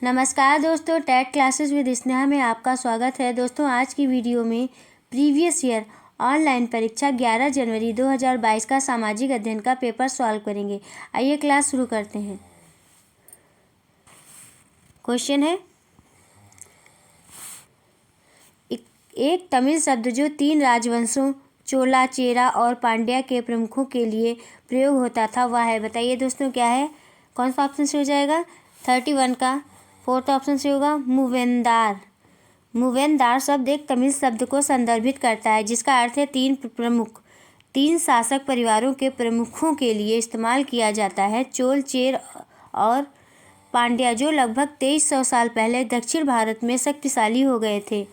नमस्कार दोस्तों, TET classes with Sneha में आपका स्वागत है। दोस्तों, आज की वीडियो में प्रीवियस ईयर ऑनलाइन परीक्षा 11 जनवरी 2022 का सामाजिक अध्ययन का पेपर सॉल्व करेंगे। आइए क्लास शुरू करते हैं। क्वेश्चन है, एक तमिल शब्द जो 3 राजवंशों चोला, चेरा और पांड्या के प्रमुखों के लिए प्रयोग होता था वह है। बताइए दोस्तों क्या है, कौन सा ऑप्शन से हो जाएगा? 31 का फोर्थ ऑप्शन से होगा मूवेंदार। मूवेंदार शब्द एक तमिल शब्द को संदर्भित करता है जिसका अर्थ है 3 शासक परिवारों के प्रमुखों के लिए इस्तेमाल किया जाता है। चोल, चेर और पांड्या जो लगभग 2300 साल पहले दक्षिण भारत में शक्तिशाली हो गए थे।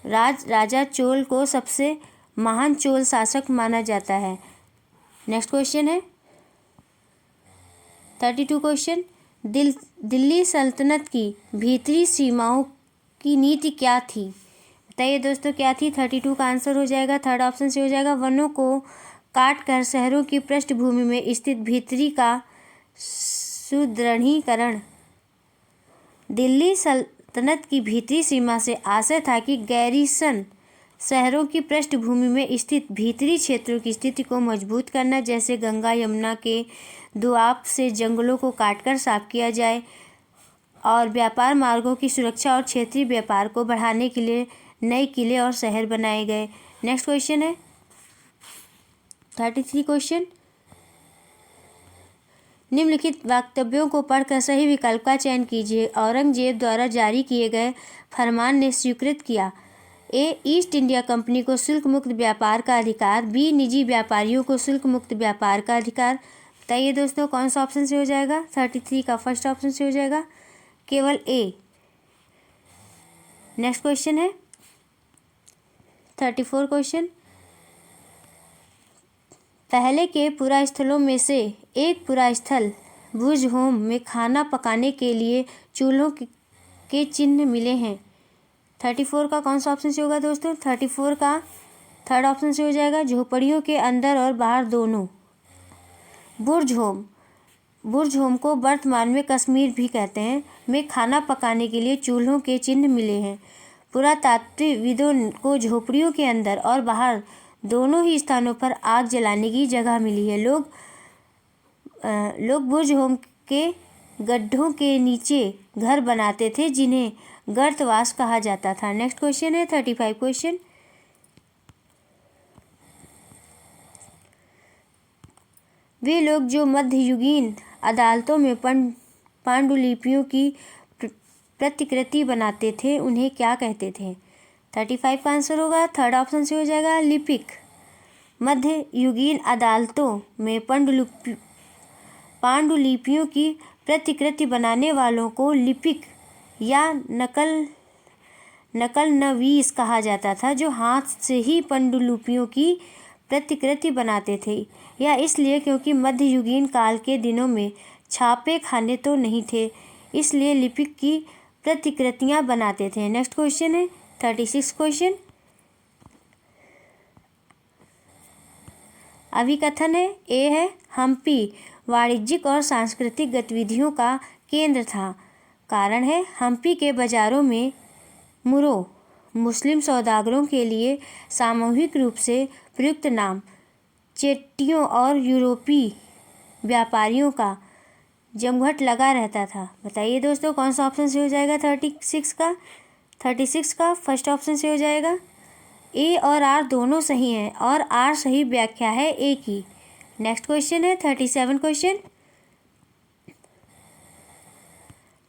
राजा चोल को सबसे महान चोल शासक माना जाता है। नेक्स्ट क्वेश्चन है 32 क्वेश्चन, दिल्ली सल्तनत की भीतरी सीमाओं की नीति क्या थी? बताइए दोस्तों क्या थी? 32 का आंसर हो जाएगा, थर्ड ऑप्शन से हो जाएगा वनों को काटकर शहरों की पृष्ठभूमि में स्थित भीतरी का सुदृढ़ीकरण। दिल्ली सल्तनत की भीतरी सीमा से आशय था कि गैरिसन शहरों की पृष्ठभूमि में स्थित भीतरी क्षेत्रों की स्थिति को मजबूत करना, जैसे गंगा यमुना के दोआब से जंगलों को काटकर साफ किया जाए और व्यापार मार्गों की सुरक्षा और क्षेत्रीय व्यापार को बढ़ाने के लिए नए किले और शहर बनाए गए। नेक्स्ट क्वेश्चन है 33 क्वेश्चन, निम्नलिखित वक्तव्यों को पढ़कर सही विकल्प का चयन कीजिए। औरंगजेब द्वारा जारी किए गए फरमान ने स्वीकृत किया। ए, ईस्ट इंडिया कंपनी को शुल्क मुक्त व्यापार का अधिकार। बी, निजी व्यापारियों को शुल्क मुक्त व्यापार का अधिकार। बताइए दोस्तों कौन सा ऑप्शन से हो जाएगा? 33 का फर्स्ट ऑप्शन से हो जाएगा, केवल ए। नेक्स्ट क्वेश्चन है 34 क्वेश्चन, पहले के पुरा स्थलों में से एक पुरा स्थल भुज होम में खाना पकाने के लिए चूल्हों के चिन्ह मिले हैं। 34 का कौन सा ऑप्शन से होगा दोस्तों? 34 का थर्ड ऑप्शन से हो जाएगा, झोपड़ियों के अंदर और बाहर दोनों। बुर्ज होम को वर्तमान में कश्मीर भी कहते हैं में खाना पकाने के लिए चूल्हों के चिन्ह मिले हैं। पुरातात्विविदों को झोपड़ियों के अंदर और बाहर दोनों ही स्थानों पर आग जलाने की जगह मिली है। लोग बुर्ज होम के गड्ढों के नीचे घर बनाते थे जिन्हें गर्तवास कहा जाता था। नेक्स्ट क्वेश्चन है 35 क्वेश्चन, वे लोग जो मध्ययुगीन अदालतों में पांडुलिपियों की प्रतिकृति बनाते थे उन्हें क्या कहते थे? 35 का आंसर होगा, थर्ड ऑप्शन से हो जाएगा लिपिक। मध्ययुगीन अदालतों में पांडुलिपियों की प्रतिकृति बनाने वालों को लिपिक या नकलनवीस कहा जाता था, जो हाथ से ही पांडुलिपियों की प्रतिकृति बनाते थे। यह इसलिए क्योंकि मध्ययुगीन काल के दिनों में छापे खाने तो नहीं थे, इसलिए लिपिक की प्रतिकृतियां बनाते थे। नेक्स्ट क्वेश्चन है 36 क्वेश्चन, अभिकथन है ए है, हम्पी वाणिज्यिक और सांस्कृतिक गतिविधियों का केंद्र था। कारण है, हम्पी के बाजारों में मुस्लिम सौदागरों के लिए सामूहिक रूप से प्रयुक्त नाम चेट्टियों और यूरोपीय व्यापारियों का जमघट लगा रहता था। बताइए दोस्तों कौन सा ऑप्शन से हो जाएगा? 36 का फर्स्ट ऑप्शन से हो जाएगा। ए और आर दोनों सही हैं और आर सही व्याख्या है ए की। नेक्स्ट क्वेश्चन है 37 क्वेश्चन,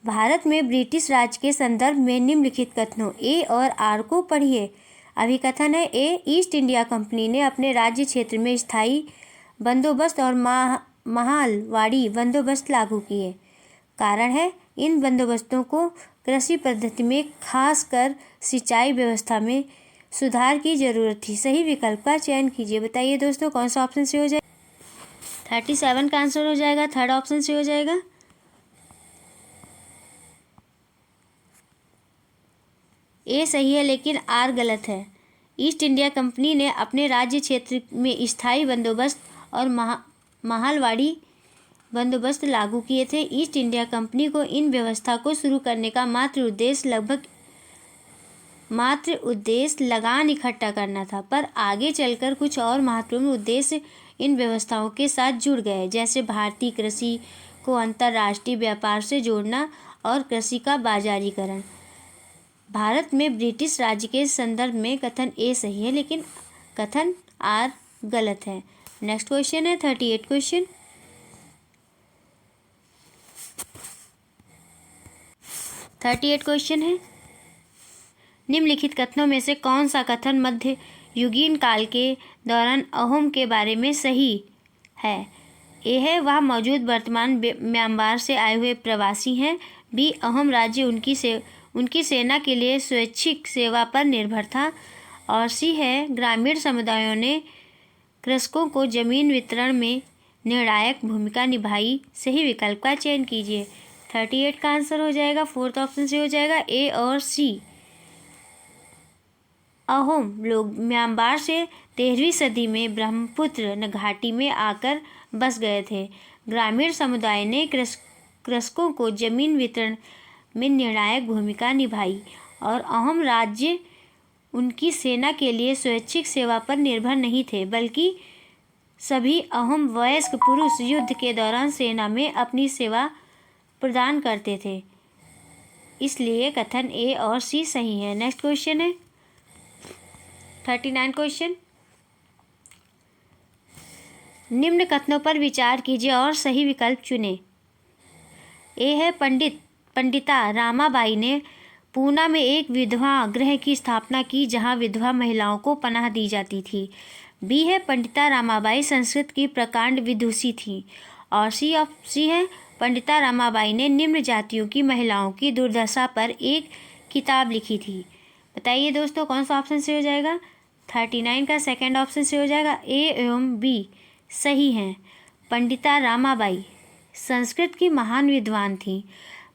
भारत में ब्रिटिश राज के संदर्भ में निम्नलिखित कथनों ए और आर को पढ़िए। अभिकथन है ए, ईस्ट इंडिया कंपनी ने अपने राज्य क्षेत्र में स्थायी बंदोबस्त और महालवाड़ी बंदोबस्त लागू किए। कारण है, इन बंदोबस्तों को कृषि पद्धति में खासकर सिंचाई व्यवस्था में सुधार की जरूरत थी। सही विकल्प का चयन कीजिए। बताइए दोस्तों कौन सा ऑप्शन से हो जाएगा? 37 का आंसर हो जाएगा, थर्ड ऑप्शन से हो जाएगा। ए सही है लेकिन आर गलत है। ईस्ट इंडिया कंपनी ने अपने राज्य क्षेत्र में स्थायी बंदोबस्त और महालवाड़ी बंदोबस्त लागू किए थे। ईस्ट इंडिया कंपनी को इन व्यवस्था को शुरू करने का मात्र उद्देश्य लगान इकट्ठा करना था, पर आगे चलकर कुछ और महत्वपूर्ण उद्देश्य इन व्यवस्थाओं के साथ जुड़ गए, जैसे भारतीय कृषि को अंतर्राष्ट्रीय व्यापार से जोड़ना और कृषि का बाजारीकरण। भारत में ब्रिटिश राज्य के संदर्भ में कथन ए सही है, लेकिन कथन आर गलत है। नेक्स्ट क्वेश्चन है 38 क्वेश्चन। 38 क्वेश्चन है, निम्नलिखित कथनों में से कौन सा कथन मध्य युगीन काल के दौरान अहोम के बारे में सही है? ए है, वह मौजूद वर्तमान म्यांमार से आए हुए प्रवासी हैं। बी, अहोम राज्य उनकी सेना के लिए स्वैच्छिक सेवा पर निर्भर था। और सी है, ग्रामीण समुदायों ने कृषकों को जमीन वितरण में निर्णायक भूमिका निभाई। सही विकल्प का चयन कीजिए। 38 का आंसर हो जाएगा, फोर्थ ऑप्शन से हो जाएगा ए और सी। अहोम लोग म्यांमार से 13वीं सदी में ब्रह्मपुत्र घाटी में आकर बस गए थे। ग्रामीण समुदाय ने कृषकों को जमीन वितरण में निर्णायक भूमिका निभाई और अहोम राज्य उनकी सेना के लिए स्वैच्छिक सेवा पर निर्भर नहीं थे, बल्कि सभी अहोम वयस्क पुरुष युद्ध के दौरान सेना में अपनी सेवा प्रदान करते थे। इसलिए कथन ए और सी सही है। नेक्स्ट क्वेश्चन है 39 क्वेश्चन। निम्न कथनों पर विचार कीजिए और सही विकल्प चुनें। ए है, पंडिता रामाबाई ने पूना में एक विधवा गृह की स्थापना की, जहां विधवा महिलाओं को पनाह दी जाती थी। बी है, पंडिता रामाबाई संस्कृत की प्रकांड विदुषी थी। और सी है, पंडिता रामाबाई ने निम्न जातियों की महिलाओं की दुर्दशा पर एक किताब लिखी थी। बताइए दोस्तों, कौन सा ऑप्शन से हो जाएगा? 39 का सेकंड ऑप्शन से हो जाएगा। ए एवं बी सही हैं। पंडिता रामाबाई संस्कृत की महान विद्वान थी।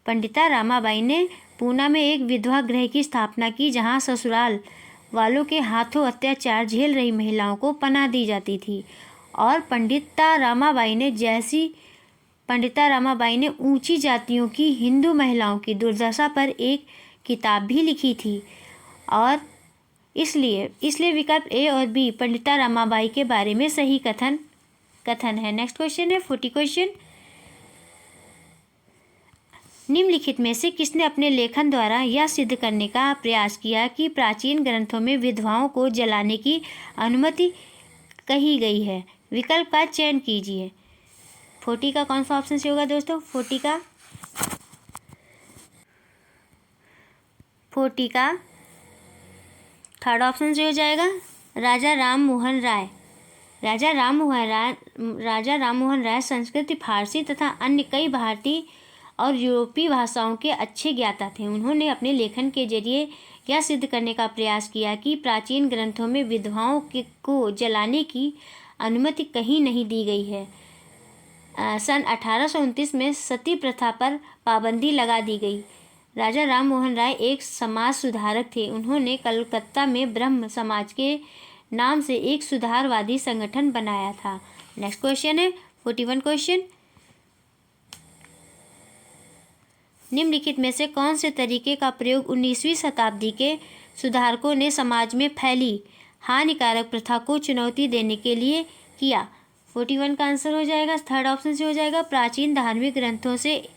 पंडिता रामाबाई ने पूना में एक विधवा गृह की स्थापना की, जहां ससुराल वालों के हाथों अत्याचार झेल रही महिलाओं को पनाह दी जाती थी। और पंडिता रामाबाई ने ऊंची जातियों की हिंदू महिलाओं की दुर्दशा पर एक किताब भी लिखी थी। और इसलिए विकल्प ए और बी पंडिता रामाबाई के बारे में सही कथन है। नेक्स्ट क्वेश्चन है 40 क्वेश्चन। निम्नलिखित में से किसने अपने लेखन द्वारा यह सिद्ध करने का प्रयास किया कि प्राचीन ग्रंथों में विधवाओं को जलाने की अनुमति कही गई है? विकल्प का चयन कीजिए। 40 का कौन सा ऑप्शन से होगा दोस्तों? 40 का थर्ड ऑप्शन से हो जाएगा, राजा राम मोहन राय संस्कृत, फारसी तथा अन्य कई भारतीय और यूरोपीय भाषाओं के अच्छे ज्ञाता थे। उन्होंने अपने लेखन के जरिए यह सिद्ध करने का प्रयास किया कि प्राचीन ग्रंथों में विधवाओं को जलाने की अनुमति कहीं नहीं दी गई है। सन 1829 में सती प्रथा पर पाबंदी लगा दी गई। राजा राम मोहन राय एक समाज सुधारक थे। उन्होंने कलकत्ता में ब्रह्म समाज के नाम से एक सुधारवादी संगठन बनाया था। नेक्स्ट क्वेश्चन है 41 क्वेश्चन। निम्नलिखित में से कौन से तरीके का प्रयोग 19वीं शताब्दी के सुधारकों ने समाज में फैली हानिकारक प्रथा को चुनौती देने के लिए किया? 41 का आंसर हो जाएगा, थर्ड ऑप्शन से हो जाएगा, प्राचीन धार्मिक ग्रंथों से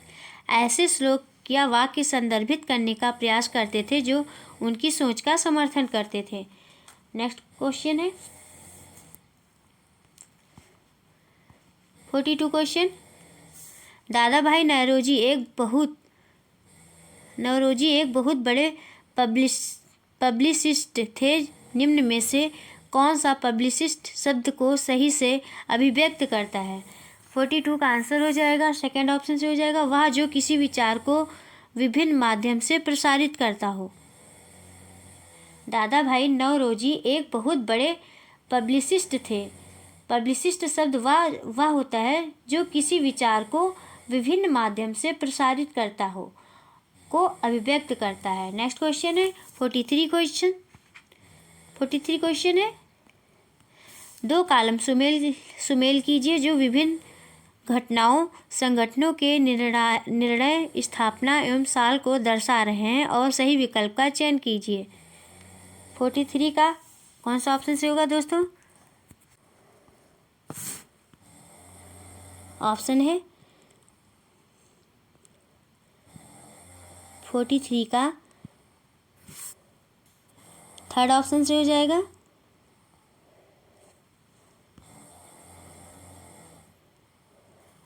ऐसे श्लोक या वाक्य संदर्भित करने का प्रयास करते थे जो उनकी सोच का समर्थन करते थे। नेक्स्ट क्वेश्चन है 42 क्वेश्चन। दादा भाई नौरोजी एक बहुत बड़े पब्लिसिस्ट थे। निम्न में से कौन सा पब्लिसिस्ट शब्द को सही से अभिव्यक्त करता है? 42 का आंसर हो जाएगा, सेकंड ऑप्शन से हो जाएगा, वह जो किसी विचार को विभिन्न माध्यम से प्रसारित करता हो। दादा भाई नौरोजी एक बहुत बड़े पब्लिसिस्ट थे। पब्लिसिस्ट शब्द वह होता है जो किसी विचार को विभिन्न माध्यम से प्रसारित करता हो, को अभिव्यक्त करता है। नेक्स्ट क्वेश्चन है 43 क्वेश्चन। 43 क्वेश्चन है, दो कॉलम सुमेल कीजिए जो विभिन्न घटनाओं संगठनों के निर्णय स्थापना एवं साल को दर्शा रहे हैं और सही विकल्प का चयन कीजिए। 43 का कौन सा ऑप्शन से होगा दोस्तों? ऑप्शन है 43 का थर्ड ऑप्शन से हो जाएगा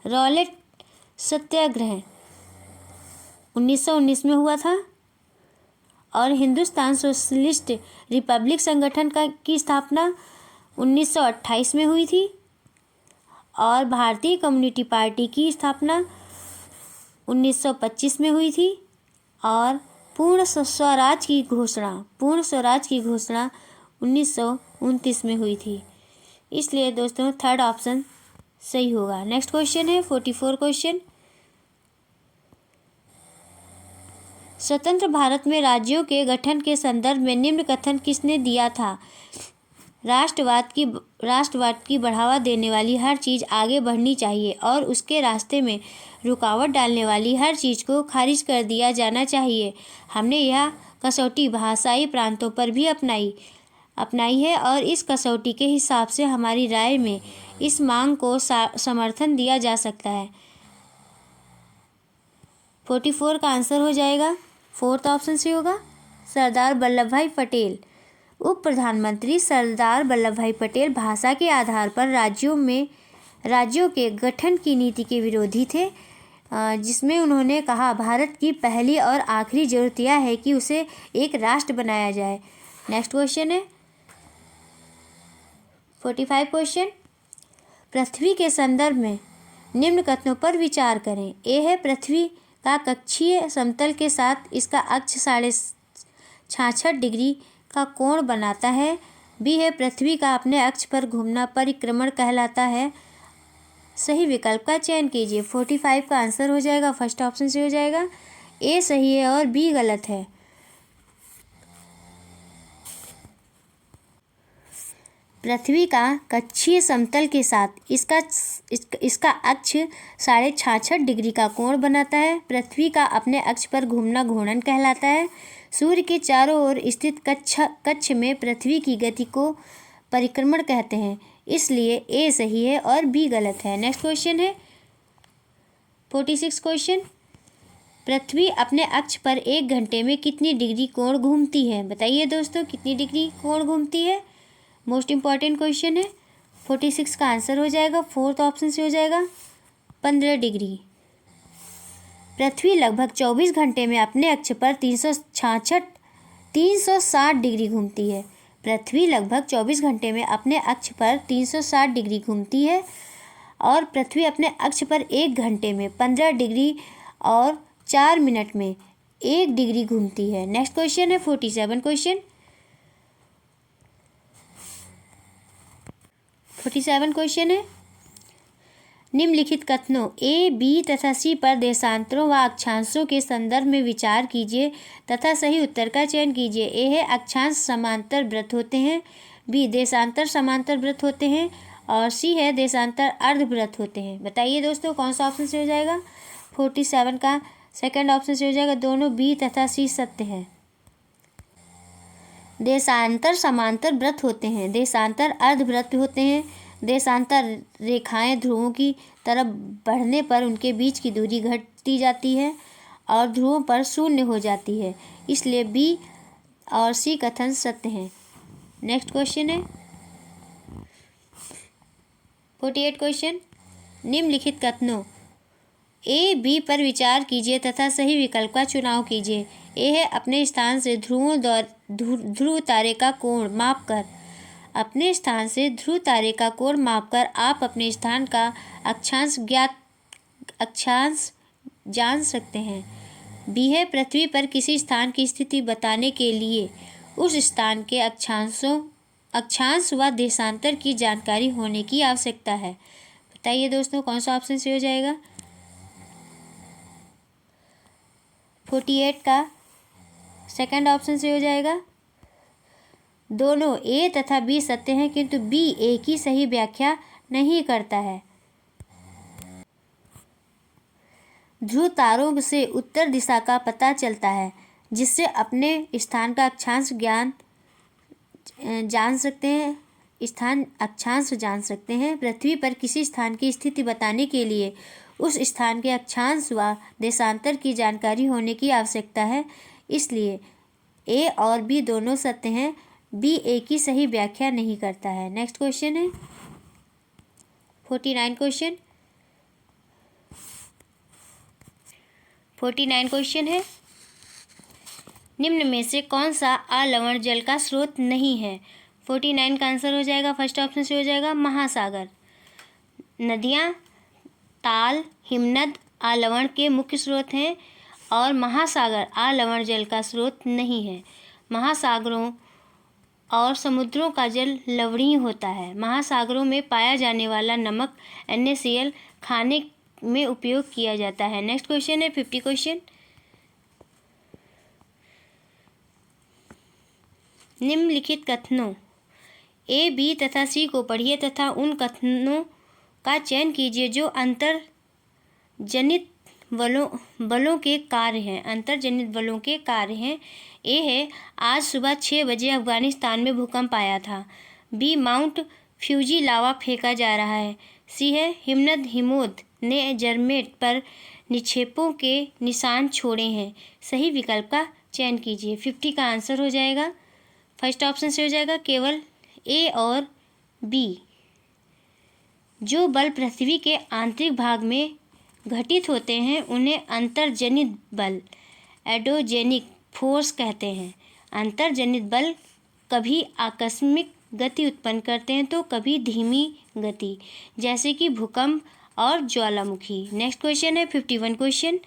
रॉलेट सत्याग्रह 1919 में हुआ था और हिंदुस्तान सोशलिस्ट रिपब्लिक संगठन की स्थापना 1928 में हुई थी और भारतीय कम्युनिटी पार्टी की स्थापना 1925 में हुई थी और पूर्ण स्वराज की घोषणा 1929 में हुई थी। इसलिए दोस्तों थर्ड ऑप्शन सही होगा। नेक्स्ट क्वेश्चन है 44 क्वेश्चन। स्वतंत्र भारत में राज्यों के गठन के संदर्भ में निम्न कथन किसने दिया था? राष्ट्रवाद की बढ़ावा देने वाली हर चीज़ आगे बढ़नी चाहिए और उसके रास्ते में रुकावट डालने वाली हर चीज़ को खारिज कर दिया जाना चाहिए। हमने यह कसौटी भाषाई प्रांतों पर भी अपनाई है और इस कसौटी के हिसाब से हमारी राय में इस मांग को समर्थन दिया जा सकता है। 44 का आंसर हो जाएगा फोर्थ ऑप्शन से होगा सरदार वल्लभ भाई पटेल। उप प्रधानमंत्री सरदार वल्लभ भाई पटेल भाषा के आधार पर राज्यों के गठन की नीति के विरोधी थे, जिसमें उन्होंने कहा भारत की पहली और आखिरी जरूरत यह है कि उसे एक राष्ट्र बनाया जाए। नेक्स्ट क्वेश्चन है 45 क्वेश्चन। पृथ्वी के संदर्भ में निम्न कथनों पर विचार करें। ए है पृथ्वी का कक्षीय समतल के साथ इसका अक्ष 66 डिग्री का कोण बनाता है। बी है पृथ्वी का अपने अक्ष पर घूमना परिक्रमण कहलाता है। सही विकल्प का चयन कीजिए। 45 का आंसर हो जाएगा फर्स्ट ऑप्शन से हो जाएगा। ए सही है और बी गलत है। पृथ्वी का कक्षीय समतल के साथ इसका अक्ष 66 डिग्री का कोण बनाता है। पृथ्वी का अपने अक्ष पर घूमना घूर्णन कहलाता है। सूर्य के चारों ओर स्थित कक्ष में पृथ्वी की गति को परिक्रमण कहते हैं। इसलिए ए सही है और बी गलत है। नेक्स्ट क्वेश्चन है 46 क्वेश्चन। पृथ्वी अपने अक्ष पर 1 घंटे में कितनी डिग्री कोण घूमती है? बताइए दोस्तों कितनी डिग्री कोण घूमती है? मोस्ट इम्पॉर्टेंट क्वेश्चन है। 46 का आंसर हो जाएगा फोर्थ ऑप्शन से हो जाएगा 15 डिग्री। पृथ्वी लगभग 24 घंटे में अपने अक्ष पर 360 डिग्री घूमती है। पृथ्वी लगभग 24 घंटे में अपने अक्ष पर 360 डिग्री घूमती है और पृथ्वी अपने अक्ष पर 1 घंटे में 15 डिग्री और 4 मिनट में 1 डिग्री घूमती है। नेक्स्ट क्वेश्चन है 47 क्वेश्चन। 47 क्वेश्चन है निम्नलिखित कथनों ए, बी तथा सी पर देशांतरों व अक्षांशों के संदर्भ में विचार कीजिए तथा सही उत्तर का चयन कीजिए। ए है अक्षांश समांतर वृत्त होते हैं। बी देशांतर समांतर वृत्त होते हैं और सी है देशांतर अर्धवृत्त होते हैं। बताइए दोस्तों कौन सा ऑप्शन से हो जाएगा? 47 का सेकंड ऑप्शन से हो जाएगा। दोनों बी तथा सी सत्य है। देशांतर समांतर वृत्त होते हैं, देशांतर अर्धवृत्त होते हैं। देशांतर रेखाएं ध्रुवों की तरफ बढ़ने पर उनके बीच की दूरी घटती जाती है और ध्रुवों पर शून्य हो जाती है। इसलिए बी और सी कथन सत्य हैं। नेक्स्ट क्वेश्चन है 48 क्वेश्चन। निम्नलिखित कथनों ए, बी पर विचार कीजिए तथा सही विकल्प का चुनाव कीजिए। ए है अपने स्थान से ध्रुव तारे का कोण मापकर आप अपने स्थान का अक्षांश जान सकते हैं। बी है पृथ्वी पर किसी स्थान की स्थिति बताने के लिए उस स्थान के अक्षांश व देशांतर की जानकारी होने की आवश्यकता है। बताइए दोस्तों कौन सा ऑप्शन से हो जाएगा? 48 का सेकंड ऑप्शन से हो जाएगा। दोनों ए तथा बी सत्य हैं किंतु बी ए की सही व्याख्या नहीं करता है। ध्रुव तारों से उत्तर दिशा का पता चलता है, जिससे अपने स्थान का अक्षांश जान सकते हैं। पृथ्वी पर किसी स्थान की स्थिति बताने के लिए उस स्थान के अक्षांश व देशांतर की जानकारी होने की आवश्यकता है। इसलिए ए और बी दोनों सत्य हैं। बी ए की सही व्याख्या नहीं करता है। नेक्स्ट क्वेश्चन है 49 क्वेश्चन। 49 क्वेश्चन है, निम्न में से कौन सा अलवण जल का स्रोत नहीं है? 49 का आंसर हो जाएगा, फर्स्ट ऑप्शन से हो जाएगा महासागर। नदियाँ, ताल, हिमनद अलवण के मुख्य स्रोत हैं और महासागर अलवण जल का स्रोत नहीं है। महासागरों और समुद्रों का जल लवणीय होता है। महासागरों में पाया जाने वाला नमक NaCl खाने में उपयोग किया जाता है। नेक्स्ट क्वेश्चन है 50 क्वेश्चन। निम्नलिखित कथनों A, B तथा C को पढ़िए तथा उन कथनों का चयन कीजिए जो अंतर्जनित बलों के कार्य हैं। अंतर्जनित बलों के कार्य हैं। A है, आज सुबह 6 बजे अफगानिस्तान में भूकंप आया था। B, माउंट फ्यूजी लावा फेंका जा रहा है। C है, हिमनद हिमोद ने जरमेट पर निक्षेपों के निशान छोड़े हैं। सही विकल्प का चयन कीजिए। 50 का आंसर हो जाएगा, फर्स्ट ऑप्शन से हो जाएगा केवल A और B। जो बल पृथ्वी के आंतरिक भाग में घटित होते हैं उन्हें अंतर्जनित बल एडोजेनिक फोर्स कहते हैं। अंतर्जनित बल कभी आकस्मिक गति उत्पन्न करते हैं तो कभी धीमी गति, जैसे कि भूकंप और ज्वालामुखी। नेक्स्ट क्वेश्चन है 51 क्वेश्चन।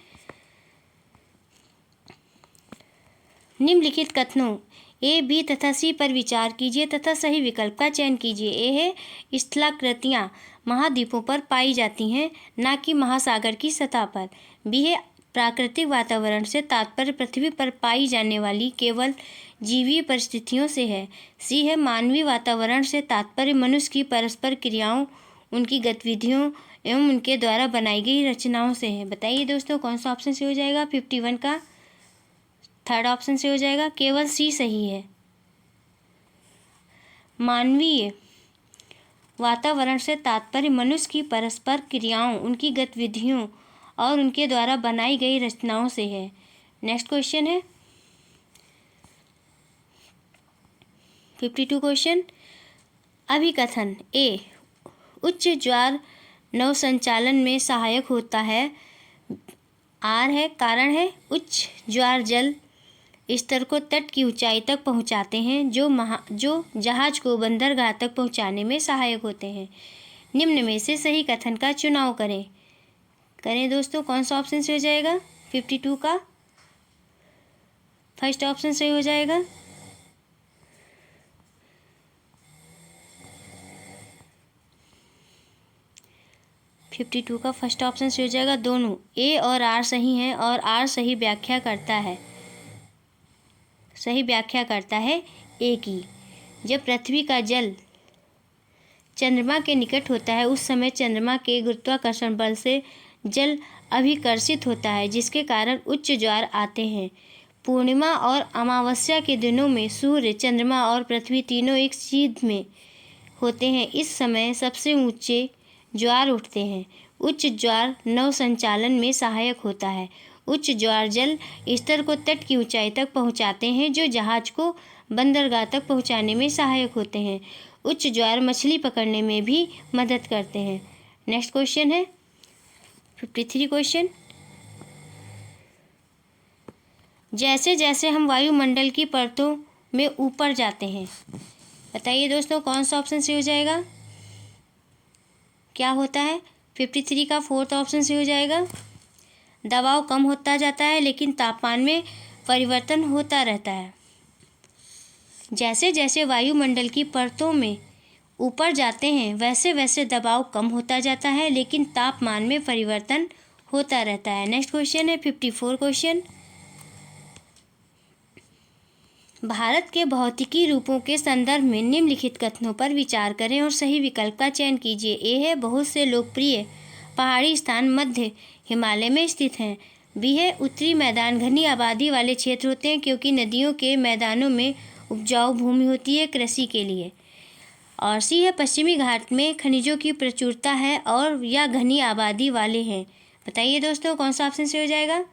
निम्नलिखित कथनों A, B तथा C पर विचार कीजिए तथा सही विकल्प का चयन कीजिए। A है, स्थलाकृतियाँ महाद्वीपों पर पाई जाती हैं, न कि महासागर की सतह पर। B है, प्राकृतिक वातावरण से तात्पर्य पृथ्वी पर पाई जाने वाली केवल जीवीय परिस्थितियों से है। C है, मानवीय वातावरण से तात्पर्य मनुष्य की परस्पर क्रियाओं, उनकी गतिविधियों एवं उनके द्वारा बनाई गई रचनाओं से है। बताइए दोस्तों कौन सा ऑप्शन से हो जाएगा? 51 का थर्ड ऑप्शन से हो जाएगा, केवल C सही है। मानवीय वातावरण से तात्पर्य मनुष्य की परस्पर क्रियाओं, उनकी गतिविधियों और उनके द्वारा बनाई गई रचनाओं से है। नेक्स्ट क्वेश्चन है 52 क्वेश्चन। अभिकथन A, उच्च ज्वार नौसंचालन में सहायक होता है। R है, कारण है, उच्च ज्वार जल स्तर को तट की ऊंचाई तक पहुंचाते हैं जो जहाज को बंदरगाह तक पहुंचाने में सहायक होते हैं। निम्न में से सही कथन का चुनाव करें दोस्तों, कौन सा ऑप्शन से हो जाएगा? 52 का फर्स्ट ऑप्शन से हो जाएगा। का फर्स्ट ऑप्शन से हो जाएगा। दोनों A और R सही हैं और R सही व्याख्या करता है A की। जब पृथ्वी का जल चंद्रमा के निकट होता है उस समय चंद्रमा के गुरुत्वाकर्षण बल से जल अभिकर्षित होता है, जिसके कारण उच्च ज्वार आते हैं। पूर्णिमा और अमावस्या के दिनों में सूर्य, चंद्रमा और पृथ्वी तीनों एक सीध में होते हैं। इस समय सबसे ऊंचे ज्वार उठते हैं। उच्च ज्वार नौ संचालन में सहायक होता है। उच्च ज्वार जल स्तर को तट की ऊंचाई तक पहुंचाते हैं जो जहाज को बंदरगाह तक पहुंचाने में सहायक होते हैं। उच्च ज्वार मछली पकड़ने में भी मदद करते हैं। नेक्स्ट क्वेश्चन है 53 क्वेश्चन। जैसे जैसे हम वायुमंडल की परतों में ऊपर जाते हैं, बताइए दोस्तों कौन सा ऑप्शन से हो जाएगा? क्या होता है? 53 का फोर्थ ऑप्शन से हो जाएगा। दबाव कम होता जाता है लेकिन तापमान में परिवर्तन होता रहता है। जैसे जैसे वायुमंडल की परतों में ऊपर जाते हैं वैसे वैसे दबाव कम होता जाता है लेकिन तापमान में परिवर्तन होता रहता है। नेक्स्ट क्वेश्चन है 54 क्वेश्चन। भारत के भौतिकी रूपों के संदर्भ में निम्नलिखित कथनों पर विचार करें और सही विकल्प का चयन कीजिए। ए है, बहुत से लोकप्रिय पहाड़ी स्थान मध्य हिमालय में स्थित हैं। बी है उत्तरी मैदान घनी आबादी वाले क्षेत्र होते हैं क्योंकि नदियों के मैदानों में उपजाऊ भूमि होती है कृषि के लिए। और सी है पश्चिमी घाट में खनिजों की प्रचुरता है और या घनी आबादी वाले हैं। बताइए दोस्तों कौन सा ऑप्शन से हो जाएगा?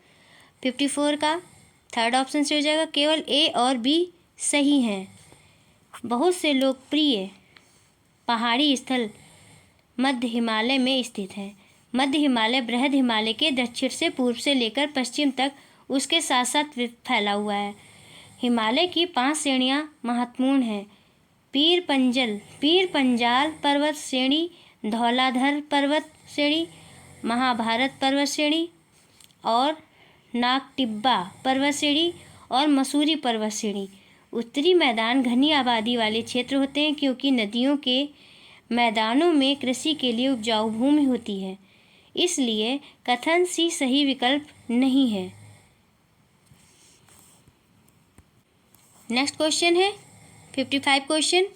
54 का थर्ड ऑप्शन से हो जाएगा। केवल ए और बी सही हैं। बहुत से लोकप्रिय पहाड़ी स्थल मध्य हिमालय में स्थित हैं। मध्य हिमालय बृहद हिमालय के दक्षिण से पूर्व से लेकर पश्चिम तक उसके साथ साथ फैला हुआ है। हिमालय की 5 श्रेणियां महत्वपूर्ण हैं। पीर पंजाल पर्वत श्रेणी, धौलाधर पर्वत श्रेणी, महाभारत पर्वत श्रेणी और नागटिब्बा पर्वत श्रेणी और मसूरी पर्वत श्रेणी। उत्तरी मैदान घनी आबादी वाले क्षेत्र होते हैं क्योंकि नदियों के मैदानों में कृषि के लिए उपजाऊ भूमि होती है, इसलिए कथन सी सही विकल्प नहीं है। नेक्स्ट क्वेश्चन है 55 क्वेश्चन।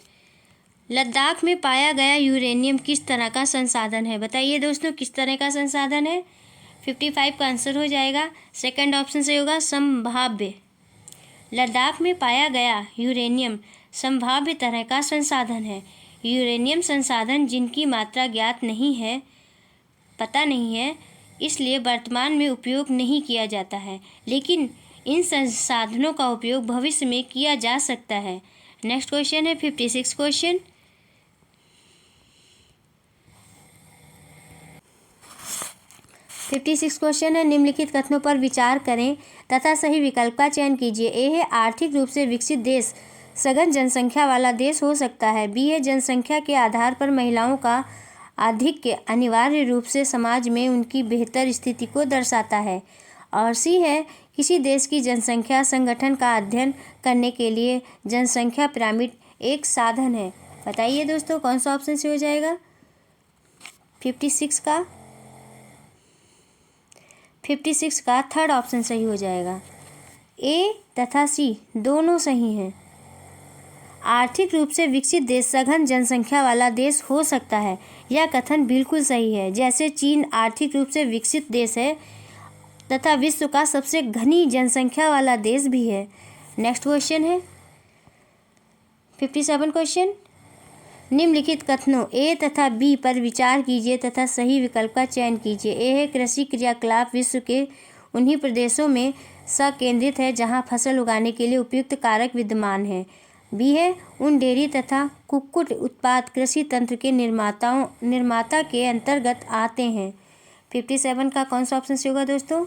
लद्दाख में पाया गया यूरेनियम किस तरह का संसाधन है? बताइए दोस्तों किस तरह का संसाधन है? 55 का आंसर हो जाएगा सेकंड ऑप्शन से होगा संभाव्य। लद्दाख में पाया गया यूरेनियम संभाव्य तरह का संसाधन है। यूरेनियम संसाधन जिनकी मात्रा ज्ञात नहीं है, पता नहीं है, इसलिए वर्तमान में उपयोग नहीं किया जाता है, लेकिन इन संसाधनों का उपयोग भविष्य में किया जा सकता है। नेक्स्ट क्वेश्चन है 56 क्वेश्चन। है निम्नलिखित कथनों पर विचार करें तथा सही विकल्प का चयन कीजिए। ए है आर्थिक रूप से विकसित देश सघन जनसंख्या वाला देश हो सकता है। बी है जनसंख्या के आधार पर महिलाओं का आधिक्य अनिवार्य रूप से समाज में उनकी बेहतर स्थिति को दर्शाता है। और सी है किसी देश की जनसंख्या संगठन का अध्ययन करने के लिए जनसंख्या पिरामिड एक साधन है। बताइए दोस्तों कौन सा ऑप्शन से हो जाएगा? 56 का थर्ड ऑप्शन सही हो जाएगा। ए तथा सी दोनों सही हैं। आर्थिक रूप से विकसित देश सघन जनसंख्या वाला देश हो सकता है, यह कथन बिल्कुल सही है। जैसे चीन आर्थिक रूप से विकसित देश है तथा विश्व का सबसे घनी जनसंख्या वाला देश भी है। नेक्स्ट क्वेश्चन है 57 क्वेश्चन। निम्नलिखित कथनों ए तथा बी पर विचार कीजिए तथा सही विकल्प का चयन कीजिए। ए है कृषि क्रियाकलाप विश्व के उन्हीं प्रदेशों में संकेंद्रित है जहां फसल उगाने के लिए उपयुक्त कारक विद्यमान है। बी है उन डेयरी तथा कुक्कुट उत्पाद कृषि तंत्र के निर्माता के अंतर्गत आते हैं। 57 का कौन सा ऑप्शन से होगा दोस्तों?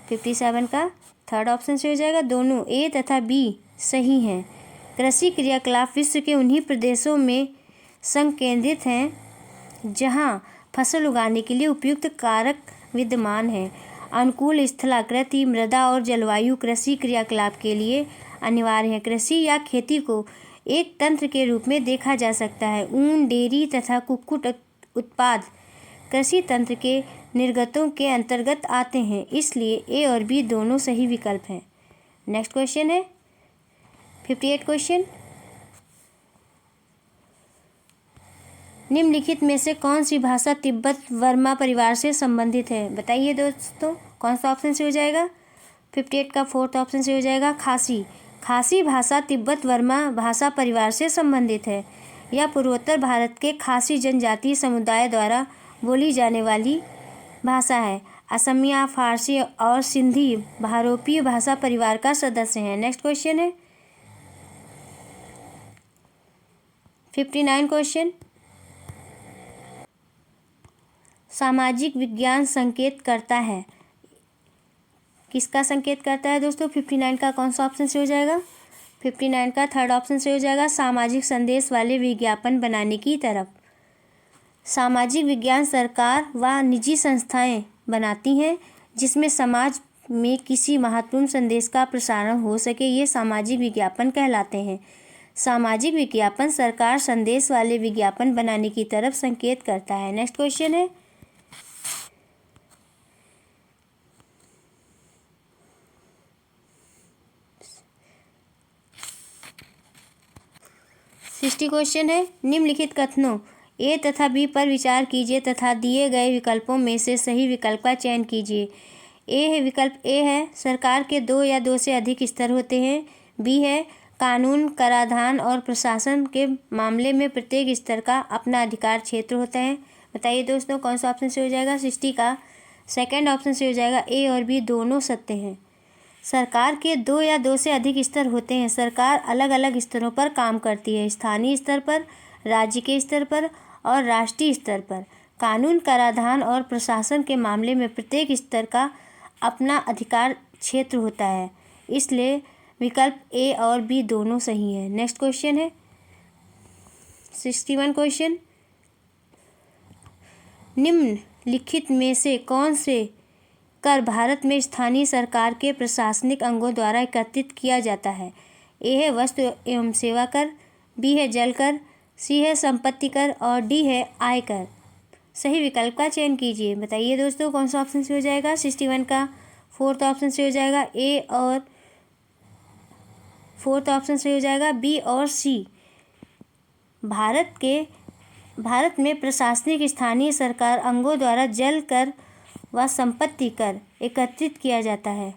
57 का थर्ड ऑप्शन से हो जाएगा। दोनों ए तथा बी सही हैं। कृषि क्रियाकलाप विश्व के उन्हीं प्रदेशों में संकेंद्रित हैं जहां फसल उगाने के लिए उपयुक्त कारक विद्यमान हैं। अनुकूल स्थलाकृति मृदा और जलवायु कृषि क्रियाकलाप के लिए अनिवार्य है। कृषि या खेती को एक तंत्र के रूप में देखा जा सकता है। ऊन, डेयरी तथा कुक्कुट उत्पाद कृषि तंत्र के निर्गतों के अंतर्गत आते हैं, इसलिए ए और बी दोनों सही विकल्प हैं। नेक्स्ट क्वेश्चन है 58 क्वेश्चन। निम्नलिखित में से कौन सी भाषा तिब्बत वर्मा परिवार से संबंधित है? बताइए दोस्तों कौन सा ऑप्शन से हो जाएगा? 58 का फोर्थ ऑप्शन से हो जाएगा खासी। खासी भाषा तिब्बत वर्मा भाषा परिवार से संबंधित है। यह पूर्वोत्तर भारत के खासी जनजातीय समुदाय द्वारा बोली जाने वाली भाषा है। असमिया, फारसी और सिंधी भारोपीय भाषा परिवार का सदस्य है। नेक्स्ट क्वेश्चन है 59 क्वेश्चन। सामाजिक विज्ञान संकेत करता है, किसका संकेत करता है दोस्तों? 59 का कौन सा ऑप्शन से हो जाएगा? 59 का थर्ड ऑप्शन से हो जाएगा सामाजिक संदेश वाले विज्ञापन बनाने की तरफ। सामाजिक विज्ञान सरकार व निजी संस्थाएं बनाती हैं जिसमें समाज में किसी महत्वपूर्ण संदेश का प्रसारण हो सके, ये सामाजिक विज्ञापन कहलाते हैं। सामाजिक विज्ञापन सरकार संदेश वाले विज्ञापन बनाने की तरफ संकेत करता है। नेक्स्ट क्वेश्चन है 60 क्वेश्चन है। निम्नलिखित कथनों ए तथा बी पर विचार कीजिए तथा दिए गए विकल्पों में से सही विकल्प का चयन कीजिए। विकल्प ए है सरकार के 2 या 2 से अधिक स्तर होते हैं। बी है कानून, कराधान और प्रशासन के मामले में प्रत्येक स्तर का अपना अधिकार क्षेत्र होता है। बताइए दोस्तों कौन सा ऑप्शन से हो जाएगा। 60 का सेकंड ऑप्शन से हो जाएगा। ए और बी दोनों सत्य हैं। सरकार के 2 या 2 से अधिक स्तर होते हैं। सरकार अलग अलग स्तरों पर काम करती है, स्थानीय स्तर पर, राज्य के स्तर पर और राष्ट्रीय स्तर पर। कानून, कराधान और प्रशासन के मामले में प्रत्येक स्तर का अपना अधिकार क्षेत्र होता है, इसलिए विकल्प ए और बी दोनों सही हैं। नेक्स्ट क्वेश्चन है 61 क्वेश्चन। निम्नलिखित में से कौन से कर भारत में स्थानीय सरकार के प्रशासनिक अंगों द्वारा एकत्रित किया जाता है। ए है वस्तु एवं सेवा कर, बी है जल कर, सी है संपत्ति कर और डी है आय कर। सही विकल्प का चयन कीजिए। बताइए दोस्तों कौन सा ऑप्शन से हो जाएगा। 61 का फोर्थ ऑप्शन से हो जाएगा ए और फोर्थ ऑप्शन से हो जाएगा बी और सी। भारत में प्रशासनिक स्थानीय सरकार अंगों द्वारा जल कर व संपत्ति कर एकत्रित किया जाता है।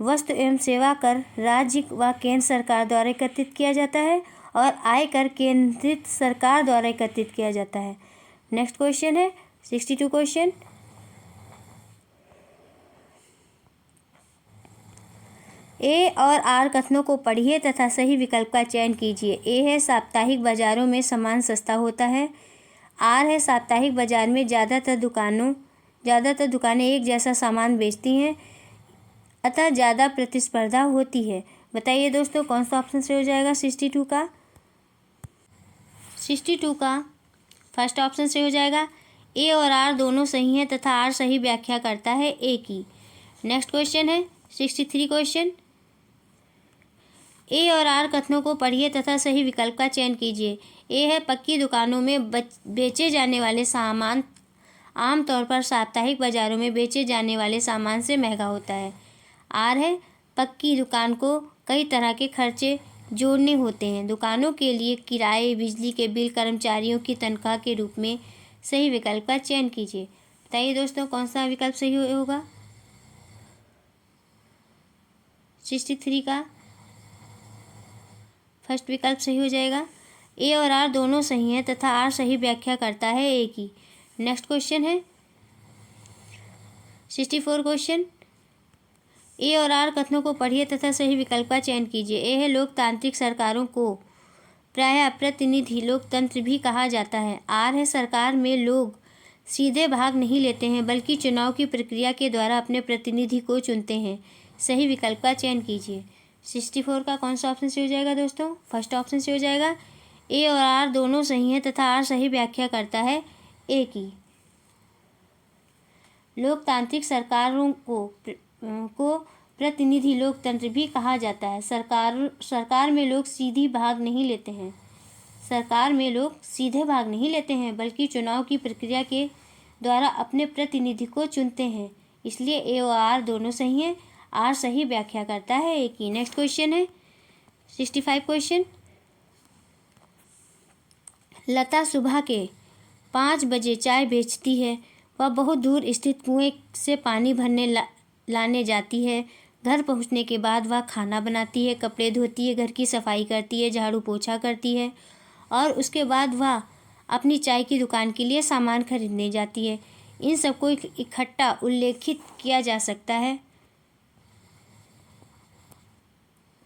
वस्तु एवं सेवा कर राज्य व केंद्र सरकार द्वारा एकत्रित किया जाता है और आय कर केंद्रित सरकार द्वारा एकत्रित किया जाता है। नेक्स्ट क्वेश्चन है 62 क्वेश्चन। ए और आर कथनों को पढ़िए तथा सही विकल्प का चयन कीजिए। ए है साप्ताहिक बाजारों में सामान सस्ता होता है। आर है साप्ताहिक बाजार में ज़्यादातर दुकानें एक जैसा सामान बेचती हैं, अतः ज़्यादा प्रतिस्पर्धा होती है। बताइए दोस्तों कौन सा ऑप्शन से हो जाएगा। 62 का फर्स्ट ऑप्शन से हो जाएगा। ए और आर दोनों सही हैं तथा आर सही व्याख्या करता है ए की। नेक्स्ट क्वेश्चन है 63 क्वेश्चन। ए और आर कथनों को पढ़िए तथा सही विकल्प का चयन कीजिए। ए है पक्की दुकानों में बेचे जाने वाले सामान आमतौर पर साप्ताहिक बाजारों में बेचे जाने वाले सामान से महंगा होता है। आर है पक्की दुकान को कई तरह के खर्चे जोड़ने होते हैं, दुकानों के लिए किराए, बिजली के बिल, कर्मचारियों की तनख्वाह के रूप में। सही विकल्प का चयन कीजिए। बताइए दोस्तों कौन सा विकल्प सही होगा। 63 का फर्स्ट विकल्प सही हो जाएगा। ए और आर दोनों सही हैं तथा आर सही व्याख्या करता है ए की। नेक्स्ट क्वेश्चन है 64 क्वेश्चन। ए और आर कथनों को पढ़िए तथा सही विकल्प का चयन कीजिए। ए है लोकतांत्रिक सरकारों को प्रायः प्रतिनिधि लोकतंत्र भी कहा जाता है। आर है सरकार में लोग सीधे भाग नहीं लेते हैं बल्कि चुनाव की प्रक्रिया के द्वारा अपने प्रतिनिधि को चुनते हैं। सही विकल्प का चयन कीजिए। 64 का कौन सा ऑप्शन से हो जाएगा दोस्तों। फर्स्ट ऑप्शन से हो जाएगा। ए और आर दोनों सही हैं तथा आर सही व्याख्या करता है ए की। लोकतांत्रिक सरकारों को प्रतिनिधि लोकतंत्र भी कहा जाता है। सरकार में लोग सीधे भाग नहीं लेते हैं बल्कि चुनाव की प्रक्रिया के द्वारा अपने प्रतिनिधि को चुनते हैं, इसलिए ए और आर दोनों सही हैं। आर सही व्याख्या करता है ए की। नेक्स्ट क्वेश्चन है 65 क्वेश्चन। लता सुबह के 5 बजे चाय बेचती है। वह बहुत दूर स्थित कुएं से पानी भरने लाने जाती है। घर पहुंचने के बाद वह खाना बनाती है, कपड़े धोती है, घर की सफाई करती है, झाड़ू पोछा करती है और उसके बाद वह अपनी चाय की दुकान के लिए सामान खरीदने जाती है। इन सबको इकट्ठा उल्लेखित किया जा सकता है।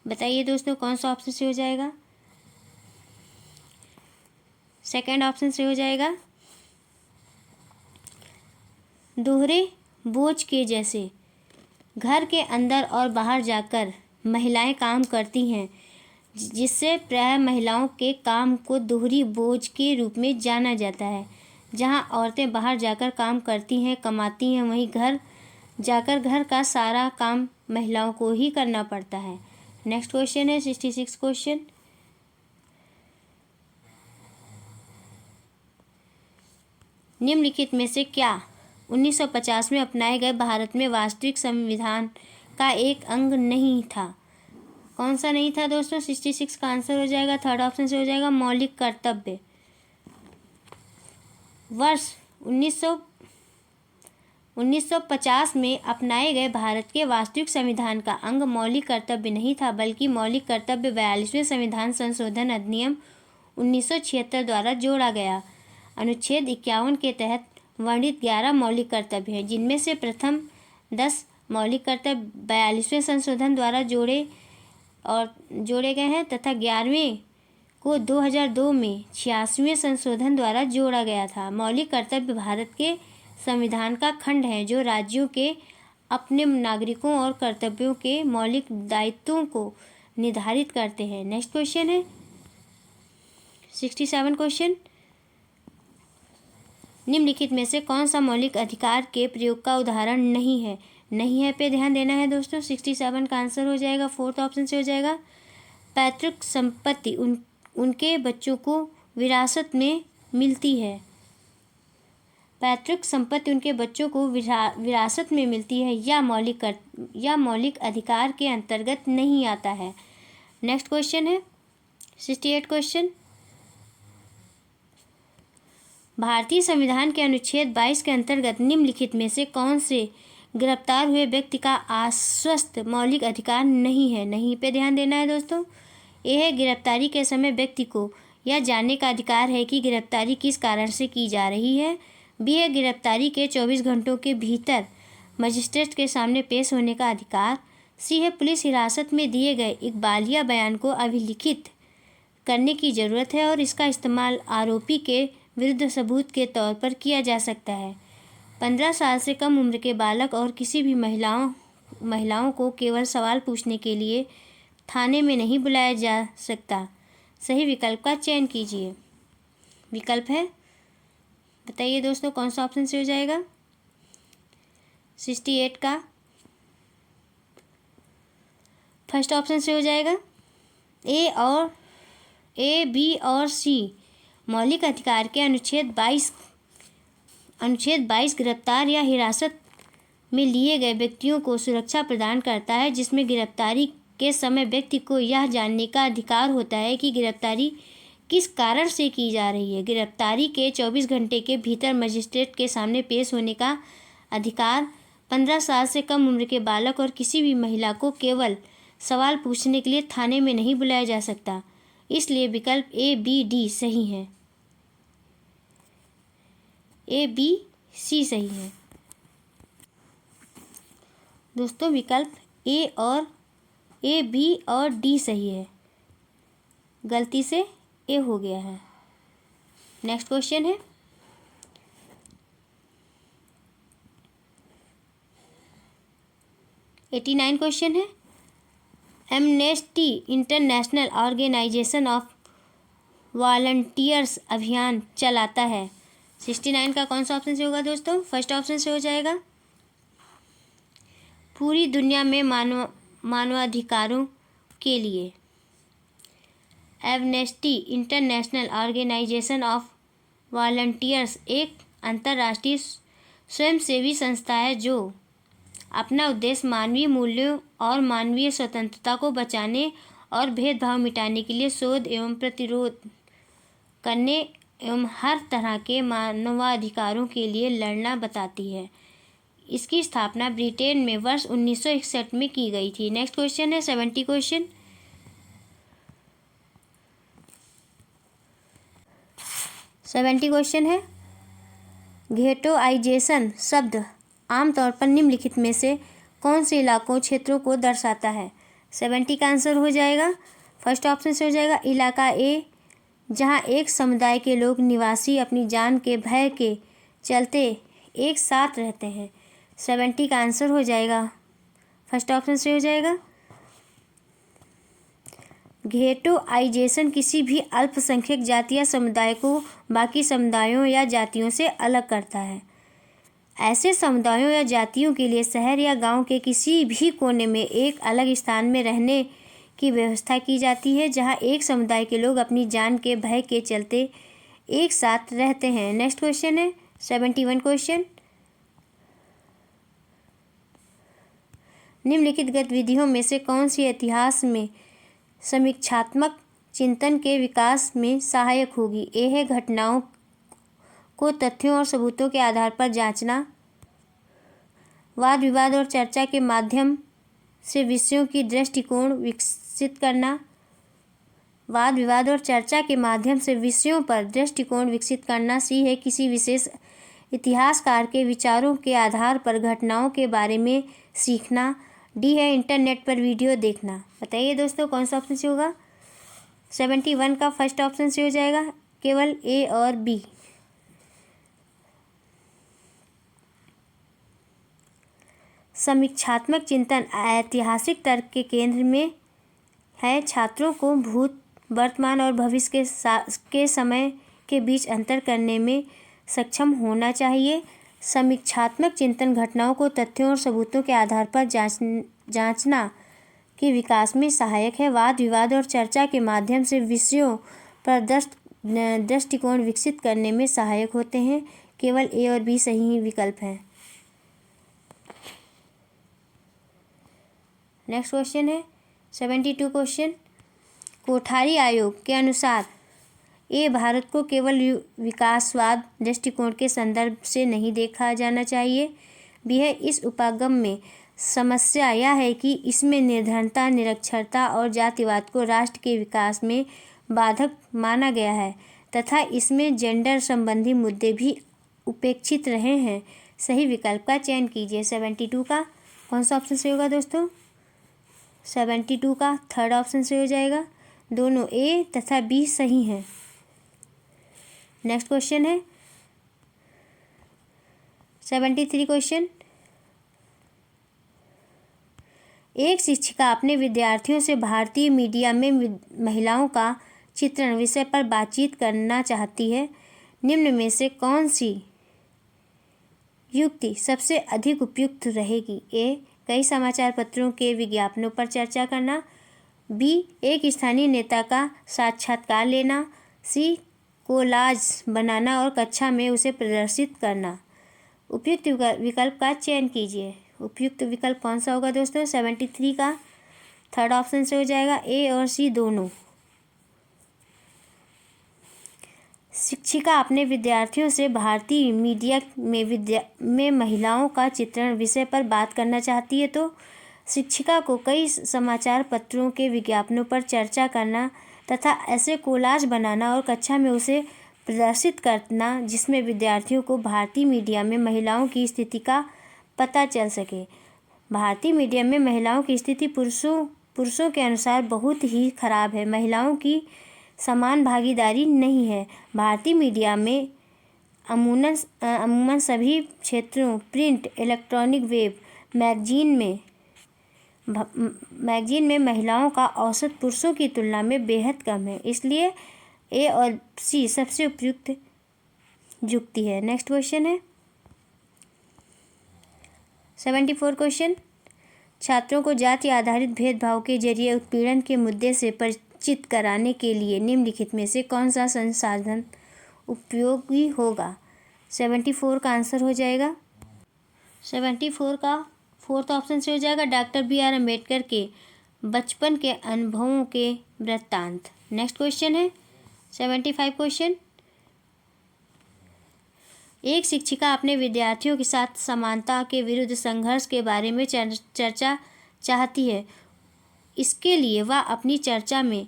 बताइए दोस्तों कौन सा ऑप्शन से हो जाएगा। सेकंड ऑप्शन से हो जाएगा। दोहरे बोझ के जैसे घर के अंदर और बाहर जाकर महिलाएं काम करती हैं, जिससे प्रायः महिलाओं के काम को दोहरी बोझ के रूप में जाना जाता है। जहां औरतें बाहर जाकर काम करती हैं, कमाती हैं, वहीं घर जाकर घर का सारा काम महिलाओं को ही करना पड़ता है। नेक्स्ट क्वेश्चन है 66 क्वेश्चन। निम्नलिखित में से क्या 1950 में अपनाए गए भारत में वास्तविक संविधान का एक अंग नहीं था। कौन सा नहीं था दोस्तों। 66 का आंसर हो जाएगा थर्ड ऑप्शन से हो जाएगा मौलिक कर्तव्य। वर्ष 1950 में अपनाए गए भारत के वास्तविक संविधान का अंग मौलिक कर्तव्य नहीं था, बल्कि मौलिक कर्तव्य 42वें संविधान संशोधन अधिनियम 1976 द्वारा जोड़ा गया। अनुच्छेद 51 के तहत वर्णित 11 मौलिक कर्तव्य हैं, जिनमें से प्रथम 10 मौलिक कर्तव्य 42वें संशोधन द्वारा जोड़े गए हैं तथा 11वें को 2002 में 86वें संशोधन द्वारा जोड़ा गया था। मौलिक कर्तव्य भारत के संविधान का खंड है जो राज्यों के अपने नागरिकों और कर्तव्यों के मौलिक दायित्वों को निर्धारित करते हैं। नेक्स्ट क्वेश्चन है 67 क्वेश्चन। निम्नलिखित में से कौन सा मौलिक अधिकार के प्रयोग का उदाहरण नहीं है? नहीं है पे ध्यान देना है दोस्तों। 67 का आंसर हो जाएगा, फोर्थ ऑप्शन से हो जाएगा, पैतृक संपत्ति उनके बच्चों को विरासत में मिलती है। पैतृक संपत्ति उनके बच्चों को विरासत में मिलती है या मौलिक अधिकार के अंतर्गत नहीं आता है। नेक्स्ट क्वेश्चन है 68 क्वेश्चन। भारतीय संविधान के अनुच्छेद 22 के अंतर्गत निम्नलिखित में से कौन से गिरफ्तार हुए व्यक्ति का आश्वस्त मौलिक अधिकार नहीं है? नहीं पे ध्यान देना है दोस्तों। ए है गिरफ्तारी के समय व्यक्ति को यह जानने का अधिकार है कि गिरफ्तारी किस कारण से की जा रही है। बी है गिरफ्तारी के 24 घंटों के भीतर मजिस्ट्रेट के सामने पेश होने का अधिकार। सी है पुलिस हिरासत में दिए गए इकबालिया बयान को अभिलिखित करने की ज़रूरत है और इसका इस्तेमाल आरोपी के विरुद्ध सबूत के तौर पर किया जा सकता है। 15 साल से कम उम्र के बालक और किसी भी महिलाओं को केवल सवाल पूछने के लिए थाने में नहीं बुलाया जा सकता। सही विकल्प का चयन कीजिए। विकल्प है, बताइए दोस्तों कौन सा ऑप्शन से हो जाएगा? 68 का फर्स्ट ऑप्शन से हो जाएगा। ए, बी और सी मौलिक अधिकार के अनुच्छेद 22 गिरफ्तार या हिरासत में लिए गए व्यक्तियों को सुरक्षा प्रदान करता है, जिसमें गिरफ्तारी के समय व्यक्ति को यह जानने का अधिकार होता है कि गिरफ्तारी किस कारण से की जा रही है। गिरफ्तारी के 24 घंटे के भीतर मजिस्ट्रेट के सामने पेश होने का अधिकार। 15 साल से कम उम्र के बालक और किसी भी महिला को केवल सवाल पूछने के लिए थाने में नहीं बुलाया जा सकता। इसलिए विकल्प ए, बी, डी सही है। ए, बी, सी सही है दोस्तों। विकल्प ए, बी और डी सही है, गलती से ए हो गया है। नेक्स्ट क्वेश्चन है 89 क्वेश्चन है। Amnesty International organisation of volunteers अभियान चलाता है। 69 का कौन सा ऑप्शन से होगा दोस्तों? फर्स्ट ऑप्शन से हो जाएगा। पूरी दुनिया में मानवाधिकारों के लिए। Amnesty International organisation of volunteers एक अंतर्राष्ट्रीय स्वयंसेवी संस्था है जो अपना उद्देश्य मानवीय मूल्यों और मानवीय स्वतंत्रता को बचाने और भेदभाव मिटाने के लिए शोध एवं प्रतिरोध करने एवं हर तरह के मानवाधिकारों के लिए लड़ना बताती है। इसकी स्थापना ब्रिटेन में वर्ष 1961 में की गई थी। नेक्स्ट क्वेश्चन है 70 क्वेश्चन। 70 क्वेश्चन है, घेटोआइजेशन शब्द आमतौर पर निम्नलिखित में से कौन से इलाकों क्षेत्रों को दर्शाता है? 70 का आंसर हो जाएगा, फर्स्ट ऑप्शन से हो जाएगा इलाका ए, जहां एक समुदाय के लोग निवासी अपनी जान के भय के चलते एक साथ रहते हैं। 70 का आंसर हो जाएगा, फर्स्ट ऑप्शन से हो जाएगा। घेटोआइजेशन किसी भी अल्पसंख्यक जाति या समुदाय को बाकी समुदायों या जातियों से अलग करता है। ऐसे समुदायों या जातियों के लिए शहर या गांव के किसी भी कोने में एक अलग स्थान में रहने की व्यवस्था की जाती है, जहां एक समुदाय के लोग अपनी जान के भय के चलते एक साथ रहते हैं। नेक्स्ट क्वेश्चन है 71 क्वेश्चन। निम्नलिखित गतिविधियों में से कौन सी इतिहास में समीक्षात्मक चिंतन के विकास में सहायक होगी? ए है घटनाओं को तथ्यों और सबूतों के आधार पर जांचना, वाद विवाद और चर्चा के माध्यम से विषयों की दृष्टिकोण विकसित करना, वाद विवाद और चर्चा के माध्यम से विषयों पर दृष्टिकोण विकसित करना। सी है किसी विशेष इतिहासकार के विचारों के आधार पर घटनाओं के बारे में सीखना। डी है इंटरनेट पर वीडियो देखना। बताइए दोस्तों कौन सा ऑप्शन से होगा? 71 का फर्स्ट ऑप्शन से हो जाएगा, केवल ए और बी। समीक्षात्मक चिंतन ऐतिहासिक तर्क के केंद्र में है। छात्रों को भूत, वर्तमान और भविष्य के समय के बीच अंतर करने में सक्षम होना चाहिए। समीक्षात्मक चिंतन घटनाओं को तथ्यों और सबूतों के आधार पर जांचना के विकास में सहायक है। वाद विवाद और चर्चा के माध्यम से विषयों पर दृष्टिकोण विकसित करने में सहायक होते हैं। केवल ए और बी सही विकल्प हैं। नेक्स्ट क्वेश्चन है 72 क्वेश्चन। कोठारी आयोग के अनुसार ए भारत को केवल विकासवाद दृष्टिकोण के संदर्भ से नहीं देखा जाना चाहिए। बी है इस उपागम में समस्या यह है कि इसमें निर्धनता, निरक्षरता और जातिवाद को राष्ट्र के विकास में बाधक माना गया है तथा इसमें जेंडर संबंधी मुद्दे भी उपेक्षित रहे हैं। सही विकल्प का चयन कीजिए। 72 का कौन सा ऑप्शन से होगा दोस्तों? 72 का थर्ड ऑप्शन से हो जाएगा। दोनों ए तथा बी सही हैं। नेक्स्ट क्वेश्चन है 73 क्वेश्चन। एक शिक्षिका अपने विद्यार्थियों से भारतीय मीडिया में महिलाओं का चित्रण विषय पर बातचीत करना चाहती है। निम्न में से कौन सी युक्ति सबसे अधिक उपयुक्त रहेगी? ए कई समाचार पत्रों के विज्ञापनों पर चर्चा करना। बी एक स्थानीय नेता का साक्षात्कार लेना। सी कोलाज बनाना और कक्षा में उसे प्रदर्शित करना। उपयुक्त विकल्प का चयन कीजिए। उपयुक्त विकल्प कौन सा होगा दोस्तों? 73 का थर्ड ऑप्शन से हो जाएगा, ए और सी दोनों। शिक्षिका अपने विद्यार्थियों से भारतीय मीडिया में महिलाओं का चित्रण विषय पर बात करना चाहती है तो शिक्षिका को कई समाचार पत्रों के विज्ञापनों पर चर्चा करना तथा ऐसे कोलाज बनाना और कक्षा में उसे प्रदर्शित करना जिसमें विद्यार्थियों को भारतीय मीडिया में महिलाओं की स्थिति का पता चल सके। भारतीय मीडिया में महिलाओं की स्थिति पुरुषों के अनुसार बहुत ही खराब है। महिलाओं की समान भागीदारी नहीं है। भारतीय मीडिया में अमूमन सभी क्षेत्रों प्रिंट, इलेक्ट्रॉनिक, वेब, मैगजीन में महिलाओं का औसत पुरुषों की तुलना में बेहद कम है। इसलिए ए और सी सबसे उपयुक्त युक्ति है। नेक्स्ट क्वेश्चन है 74 क्वेश्चन। छात्रों को जाति आधारित भेदभाव के जरिए उत्पीड़न के मुद्दे से परिचित कराने के लिए निम्नलिखित में से कौन सा संसाधन उपयोगी होगा? 74 का आंसर हो जाएगा 74 का फोर्थ ऑप्शन से हो जाएगा, डॉक्टर बी.आर. अम्बेडकर के बचपन के अनुभवों के वृत्तांत। नेक्स्ट क्वेश्चन है 75 क्वेश्चन। एक शिक्षिका अपने विद्यार्थियों के साथ समानता के विरुद्ध संघर्ष के बारे में चर्चा चाहती है। इसके लिए वह अपनी चर्चा में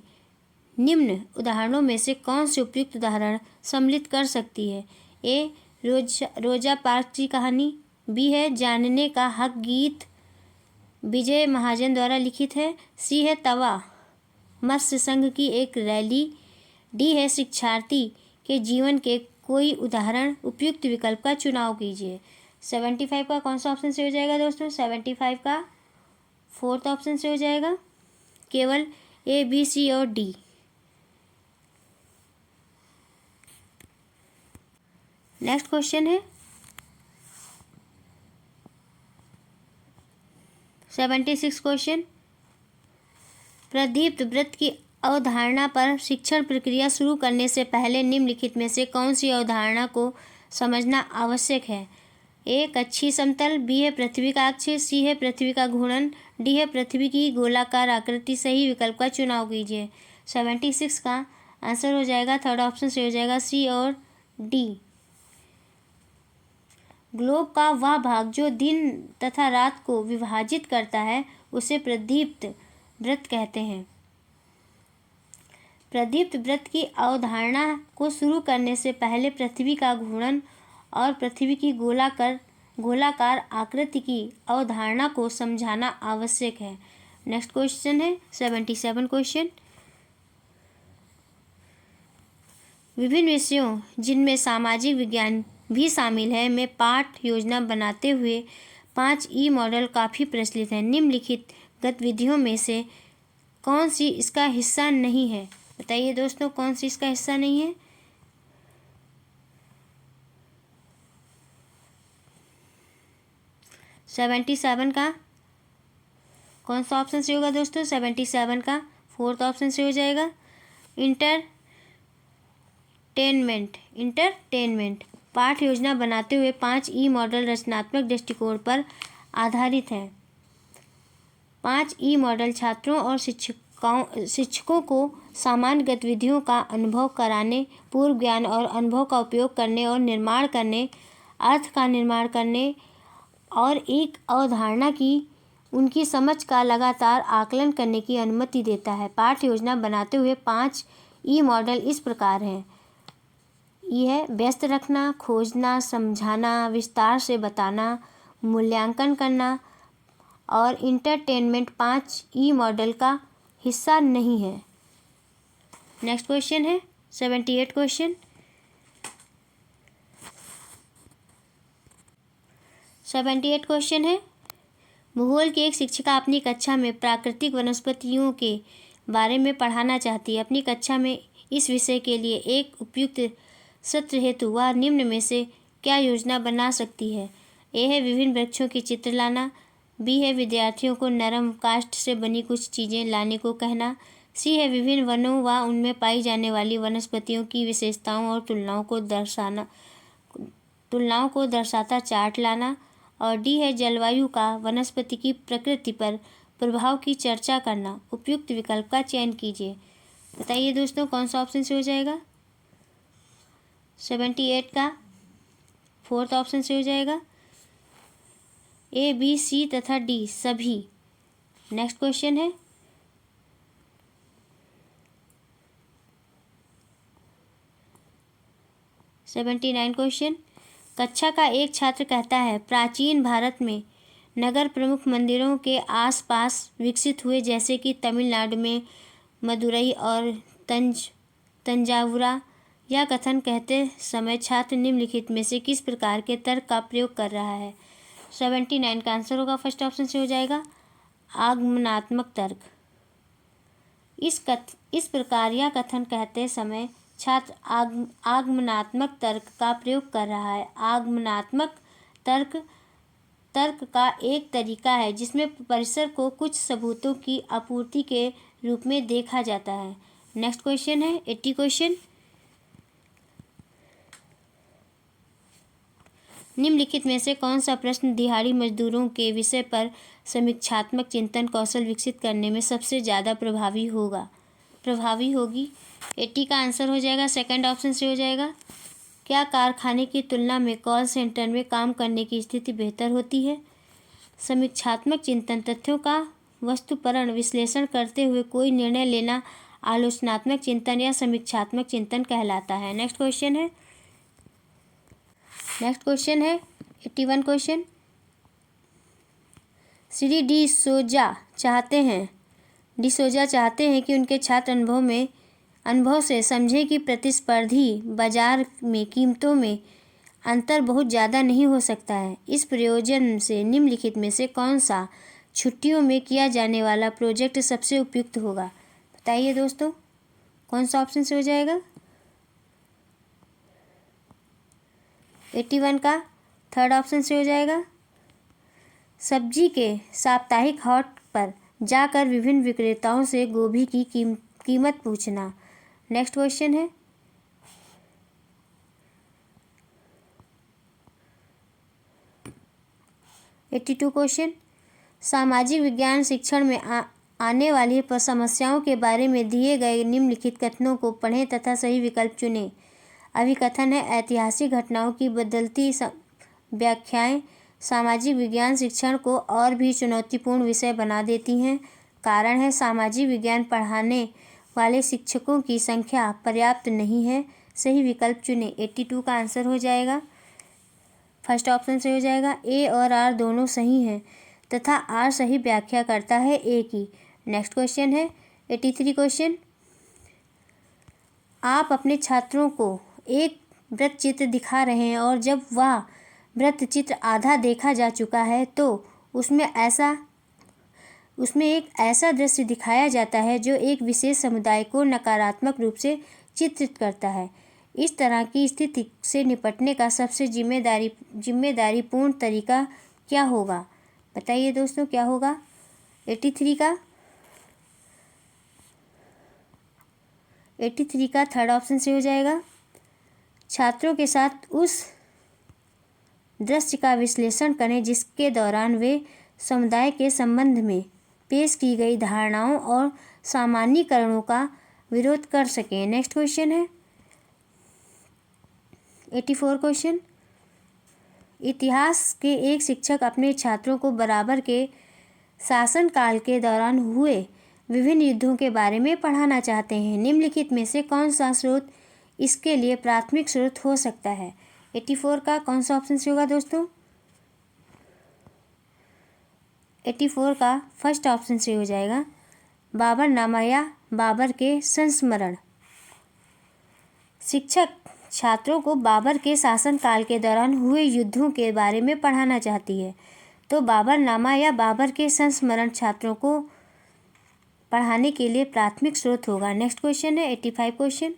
निम्न उदाहरणों में से कौन से उपयुक्त उदाहरण सम्मिलित कर सकती है? ए रोजा पार्क्स की कहानी। बी है जानने का हक गीत विजय महाजन द्वारा लिखित है। सी है तवा मत्स्य संघ की एक रैली। डी है शिक्षार्थी के जीवन के कोई उदाहरण। उपयुक्त विकल्प का चुनाव कीजिए। 75 का कौन सा ऑप्शन से हो जाएगा दोस्तों? 75 का फोर्थ ऑप्शन से हो जाएगा, केवल ए, बी, सी और डी। नेक्स्ट क्वेश्चन है 76 क्वेश्चन। प्रदीप्त वृत्त की अवधारणा पर शिक्षण प्रक्रिया शुरू करने से पहले निम्नलिखित में से कौन सी अवधारणा को समझना आवश्यक है? ए कक्षीय समतल। बी है पृथ्वी का अक्ष। सी है पृथ्वी का घूर्णन। डी है पृथ्वी की गोलाकार आकृति। सही विकल्प का चुनाव कीजिए। 76 का आंसर हो जाएगा थर्ड ऑप्शन से हो जाएगा, सी और डी। ग्लोब का वह भाग जो दिन तथा रात को विभाजित करता है उसे प्रदीप्त वृत्त कहते हैं। प्रदीप्त वृत्त की अवधारणा को शुरू करने से पहले पृथ्वी का घूर्णन और पृथ्वी की गोलाकार आकृति की अवधारणा को समझाना आवश्यक है। नेक्स्ट क्वेश्चन है 77 क्वेश्चन। विभिन्न विषयों जिनमें सामाजिक विज्ञान भी शामिल है में पाठ योजना बनाते हुए 5E मॉडल काफ़ी प्रचलित है। निम्नलिखित गतिविधियों में से कौन सी इसका हिस्सा नहीं है? बताइए दोस्तों, कौन सी इसका हिस्सा नहीं है? सेवेंटी सेवन का कौन सा ऑप्शन से होगा दोस्तों? 77 का 4th ऑप्शन से हो जाएगा इंटरटेनमेंट। पाठ योजना बनाते हुए 5E मॉडल रचनात्मक दृष्टिकोण पर आधारित है। 5E मॉडल छात्रों और शिक्षकों को सामान्य गतिविधियों का अनुभव कराने, पूर्व ज्ञान और अनुभव का उपयोग करने और निर्माण करने, अर्थ का निर्माण करने और एक अवधारणा की उनकी समझ का लगातार आकलन करने की अनुमति देता है। पाठ योजना बनाते हुए 5E मॉडल इस प्रकार हैं। यह व्यस्त रखना, खोजना, समझाना, विस्तार से बताना, मूल्यांकन करना और इंटरटेनमेंट 5E मॉडल का हिस्सा नहीं है। नेक्स्ट क्वेश्चन है 78 क्वेश्चन। 78 क्वेश्चन है, भूगोल की एक शिक्षिका अपनी कक्षा में प्राकृतिक वनस्पतियों के बारे में पढ़ाना चाहती है। अपनी कक्षा में इस विषय के लिए एक उपयुक्त सत्र हेतु वह निम्न में से क्या योजना बना सकती है? ए है विभिन्न वृक्षों के चित्र लाना, बी है विद्यार्थियों को नरम काष्ठ से बनी कुछ चीज़ें लाने को कहना, सी है विभिन्न वनों व उनमें पाई जाने वाली वनस्पतियों की विशेषताओं और तुलनाओं को दर्शाता चार्ट लाना, और डी है जलवायु का वनस्पति की प्रकृति पर प्रभाव की चर्चा करना। उपयुक्त विकल्प का चयन कीजिए। बताइए दोस्तों, कौन सा ऑप्शन से हो जाएगा? 78 का 4th ऑप्शन से हो जाएगा। ए, बी, सी तथा डी सभी। नेक्स्ट क्वेश्चन है 79 क्वेश्चन। कक्षा का एक छात्र कहता है, प्राचीन भारत में नगर प्रमुख मंदिरों के आसपास विकसित हुए, जैसे कि तमिलनाडु में मदुरई और तंजावुरा। यह कथन कहते समय छात्र निम्नलिखित में से किस प्रकार के तर्क का प्रयोग कर रहा है? 79 का आंसर होगा फर्स्ट ऑप्शन से हो जाएगा, आगमनात्मक तर्क। इस प्रकार यह कथन कहते समय छात्र आगमनात्मक तर्क का प्रयोग कर रहा है। आगमनात्मक तर्क का एक तरीका है जिसमें परिसर को कुछ सबूतों की आपूर्ति के रूप में देखा जाता है। नेक्स्ट क्वेश्चन है 80 क्वेश्चन। निम्नलिखित में से कौन सा प्रश्न दिहाड़ी मजदूरों के विषय पर समीक्षात्मक चिंतन कौशल विकसित करने में सबसे ज़्यादा प्रभावी होगी? 80 का आंसर हो जाएगा, सेकंड ऑप्शन से हो जाएगा। क्या कारखाने की तुलना में कॉल सेंटर में काम करने की स्थिति बेहतर होती है? समीक्षात्मक चिंतन तथ्यों का वस्तुपरण विश्लेषण करते हुए कोई निर्णय लेना आलोचनात्मक चिंतन या समीक्षात्मक चिंतन कहलाता है। नेक्स्ट क्वेश्चन है 81 क्वेश्चन। श्री डिसोजा चाहते हैं कि उनके छात्र अनुभव से समझें कि प्रतिस्पर्धी बाजार में कीमतों में अंतर बहुत ज़्यादा नहीं हो सकता है। इस प्रयोजन से निम्नलिखित में से कौन सा छुट्टियों में किया जाने वाला प्रोजेक्ट सबसे उपयुक्त होगा? बताइए दोस्तों, कौन सा ऑप्शन से हो जाएगा? 81 का थर्ड ऑप्शन से हो जाएगा। सब्जी के साप्ताहिक हाट पर जाकर विभिन्न विक्रेताओं से गोभी की कीमत पूछना। नेक्स्ट क्वेश्चन है 82 क्वेश्चन। सामाजिक विज्ञान शिक्षण में आने वाली समस्याओं के बारे में दिए गए निम्नलिखित कथनों को पढ़ें तथा सही विकल्प चुनें। अभिकथन है, ऐतिहासिक घटनाओं की व्याख्याएं सामाजिक विज्ञान शिक्षण को और भी चुनौतीपूर्ण विषय बना देती हैं। कारण है सामाजिक विज्ञान पढ़ाने वाले शिक्षकों की संख्या पर्याप्त नहीं है। सही विकल्प चुनें। 82 का आंसर हो जाएगा, फर्स्ट ऑप्शन से हो जाएगा। ए और आर दोनों सही हैं तथा आर सही व्याख्या करता है ए की। नेक्स्ट क्वेश्चन है 83 क्वेश्चन। आप अपने छात्रों को एक वृत्त चित्र दिखा रहे हैं और जब वह वृत्त चित्र आधा देखा जा चुका है तो उसमें एक ऐसा दृश्य दिखाया जाता है जो एक विशेष समुदाय को नकारात्मक रूप से चित्रित करता है। इस तरह की स्थिति से निपटने का सबसे जिम्मेदारीपूर्ण तरीका क्या होगा? बताइए दोस्तों, क्या होगा? 83 का थर्ड ऑप्शन से हो जाएगा। छात्रों के साथ उस दृश्य का विश्लेषण करें जिसके दौरान वे समुदाय के संबंध में पेश की गई धारणाओं और सामान्यीकरणों का विरोध कर सकें। नेक्स्ट क्वेश्चन है 84 क्वेश्चन। इतिहास के एक शिक्षक अपने छात्रों को बराबर के शासनकाल के दौरान हुए विभिन्न युद्धों के बारे में पढ़ाना चाहते हैं। निम्नलिखित में से कौन सा स्रोत इसके लिए प्राथमिक स्रोत हो सकता है? 84 का कौन सा ऑप्शन से होगा दोस्तों? 84 का फर्स्ट ऑप्शन से हो जाएगा बाबरनामा या बाबर के संस्मरण। शिक्षक छात्रों को बाबर के शासनकाल के दौरान हुए युद्धों के बारे में पढ़ाना चाहती है, तो बाबरनामा या बाबर के संस्मरण छात्रों को पढ़ाने के लिए प्राथमिक स्रोत होगा। नेक्स्ट क्वेश्चन है 85 क्वेश्चन।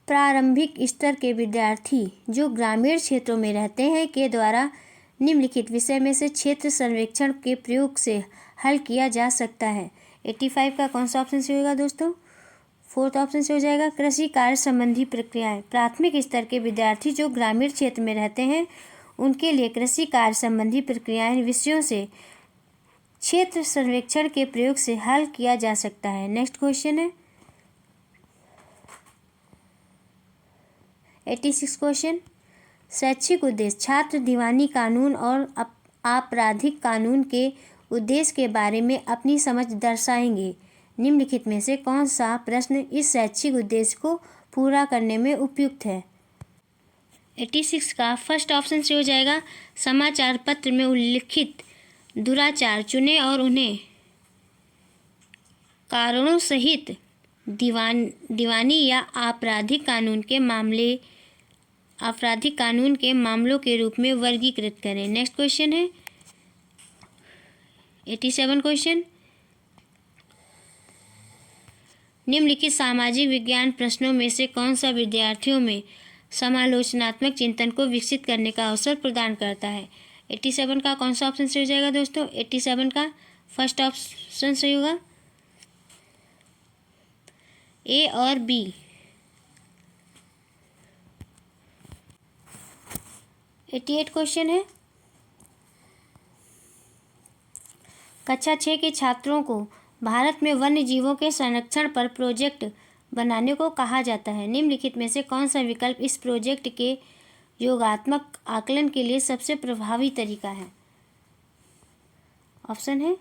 प्रारंभिक स्तर के विद्यार्थी जो ग्रामीण क्षेत्रों में रहते हैं के द्वारा निम्नलिखित विषय में से क्षेत्र सर्वेक्षण के प्रयोग से हल किया जा सकता है। 85 का कौन सा ऑप्शन से होगा दोस्तों? फोर्थ ऑप्शन से हो जाएगा कृषि कार्य संबंधी प्रक्रियाएं। प्राथमिक स्तर के विद्यार्थी जो ग्रामीण क्षेत्र में रहते हैं उनके लिए कृषि कार्य संबंधी प्रक्रियाएं विषयों से क्षेत्र सर्वेक्षण के प्रयोग से हल किया जा सकता है। नेक्स्ट क्वेश्चन है 86 क्वेश्चन। शैक्षिक उद्देश्य छात्र दीवानी कानून और आपराधिक कानून के उद्देश्य के बारे में अपनी समझ दर्शाएंगे। निम्नलिखित में से कौन सा प्रश्न इस शैक्षिक उद्देश्य को पूरा करने में उपयुक्त है? 86 का फर्स्ट ऑप्शन से हो जाएगा समाचार पत्र में उल्लिखित दुराचार चुनें और उन्हें कारणों सहित दीवानी या आपराधिक कानून के मामलों के रूप में वर्गीकृत करें। नेक्स्ट क्वेश्चन है 87 क्वेश्चन। निम्नलिखित सामाजिक विज्ञान प्रश्नों में से कौन सा विद्यार्थियों में समालोचनात्मक चिंतन को विकसित करने का अवसर प्रदान करता है? 87 का कौन सा ऑप्शन से हो जाएगा दोस्तों? 87 का फर्स्ट ऑप्शन से होगा ए और बी। 88 क्वेश्चन है कक्षा 6 के छात्रों को भारत में वन्य जीवों के संरक्षण पर प्रोजेक्ट बनाने को कहा जाता है। निम्नलिखित में से कौन सा विकल्प इस प्रोजेक्ट के योगात्मक आकलन के लिए सबसे प्रभावी तरीका है? ऑप्शन है,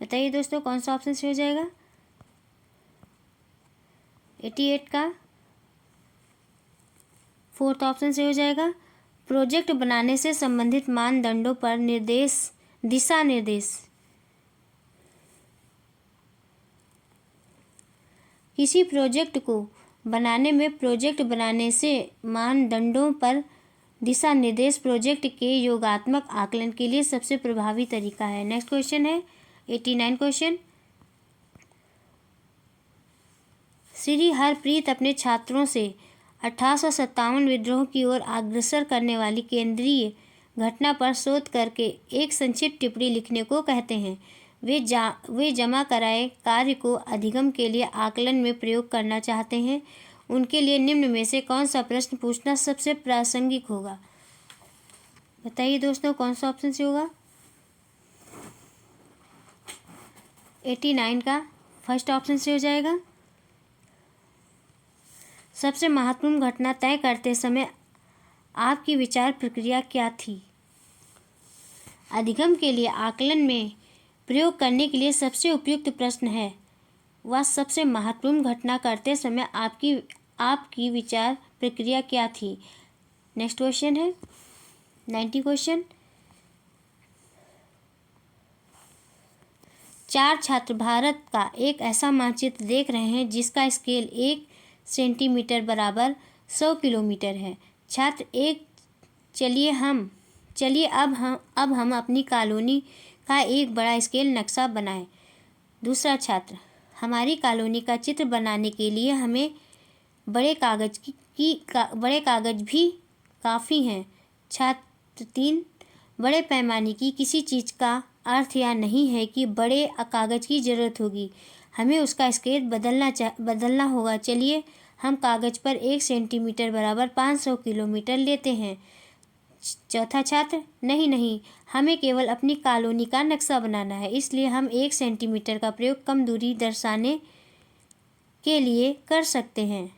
बताइए दोस्तों कौन सा ऑप्शन से हो जाएगा? 88 का फोर्थ ऑप्शन से हो जाएगा प्रोजेक्ट बनाने से संबंधित मानदंडों पर दिशा निर्देश। किसी प्रोजेक्ट को बनाने में प्रोजेक्ट बनाने से मानदंडों पर दिशा निर्देश प्रोजेक्ट के योगात्मक आकलन के लिए सबसे प्रभावी तरीका है। नेक्स्ट क्वेश्चन है 89 क्वेश्चन। श्री हरप्रीत अपने छात्रों से 1857 विद्रोह की ओर अग्रसर करने वाली केंद्रीय घटना पर शोध करके एक संक्षिप्त टिप्पणी लिखने को कहते हैं। वे जमा कराए कार्य को अधिगम के लिए आकलन में प्रयोग करना चाहते हैं। उनके लिए निम्न में से कौन सा प्रश्न पूछना सबसे प्रासंगिक होगा? बताइए दोस्तों कौन सा ऑप्शन से होगा? 89 का फर्स्ट ऑप्शन से हो जाएगा सबसे महत्वपूर्ण घटना तय करते समय आपकी विचार प्रक्रिया क्या थी? अधिगम के लिए आकलन में प्रयोग करने के लिए सबसे उपयुक्त प्रश्न है, वह सबसे महत्वपूर्ण घटना करते समय आपकी विचार प्रक्रिया क्या थी? नेक्स्ट क्वेश्चन है 90 क्वेश्चन। 4 छात्र भारत का एक ऐसा मानचित्र देख रहे हैं जिसका स्केल 1 सेंटीमीटर बराबर 100 किलोमीटर है। छात्र 1, चलिए अब हम अपनी कॉलोनी का एक बड़ा स्केल नक्शा बनाएं। दूसरा छात्र, हमारी कॉलोनी का चित्र बनाने के लिए हमें बड़े कागज भी काफ़ी हैं। छात्र 3, बड़े पैमाने की किसी चीज़ का अर्थ यह नहीं है कि बड़े कागज की ज़रूरत होगी, हमें उसका स्केल बदलना होगा। चलिए हम कागज़ पर 1 सेंटीमीटर बराबर 500 किलोमीटर लेते हैं। चौथा छात्र, नहीं, हमें केवल अपनी कॉलोनी का नक्शा बनाना है, इसलिए हम 1 सेंटीमीटर का प्रयोग कम दूरी दर्शाने के लिए कर सकते हैं।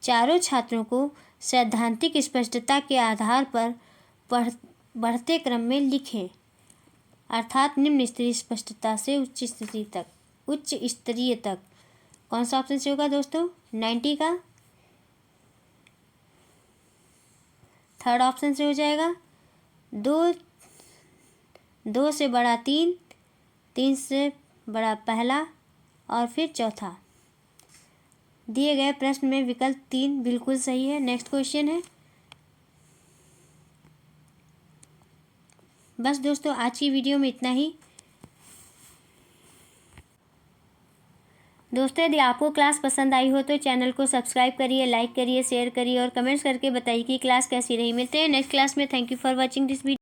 चारों छात्रों को सैद्धांतिक स्पष्टता के आधार पर बढ़ते क्रम में लिखें, अर्थात निम्न स्तरीय स्पष्टता से उच्च स्तरीय तक। कौन सा ऑप्शन से होगा दोस्तों? 90 का थर्ड ऑप्शन से हो जाएगा। 2 से बड़ा 3, 3 से बड़ा पहला और फिर चौथा। दिए गए प्रश्न में विकल्प 3 बिल्कुल सही है। नेक्स्ट क्वेश्चन है। बस दोस्तों आज की वीडियो में इतना ही। दोस्तों यदि आपको क्लास पसंद आई हो तो चैनल को सब्सक्राइब करिए, लाइक करिए, शेयर करिए और कमेंट्स करके बताइए कि क्लास कैसी रही। मिलते हैं नेक्स्ट क्लास में। Thank you for watching this video.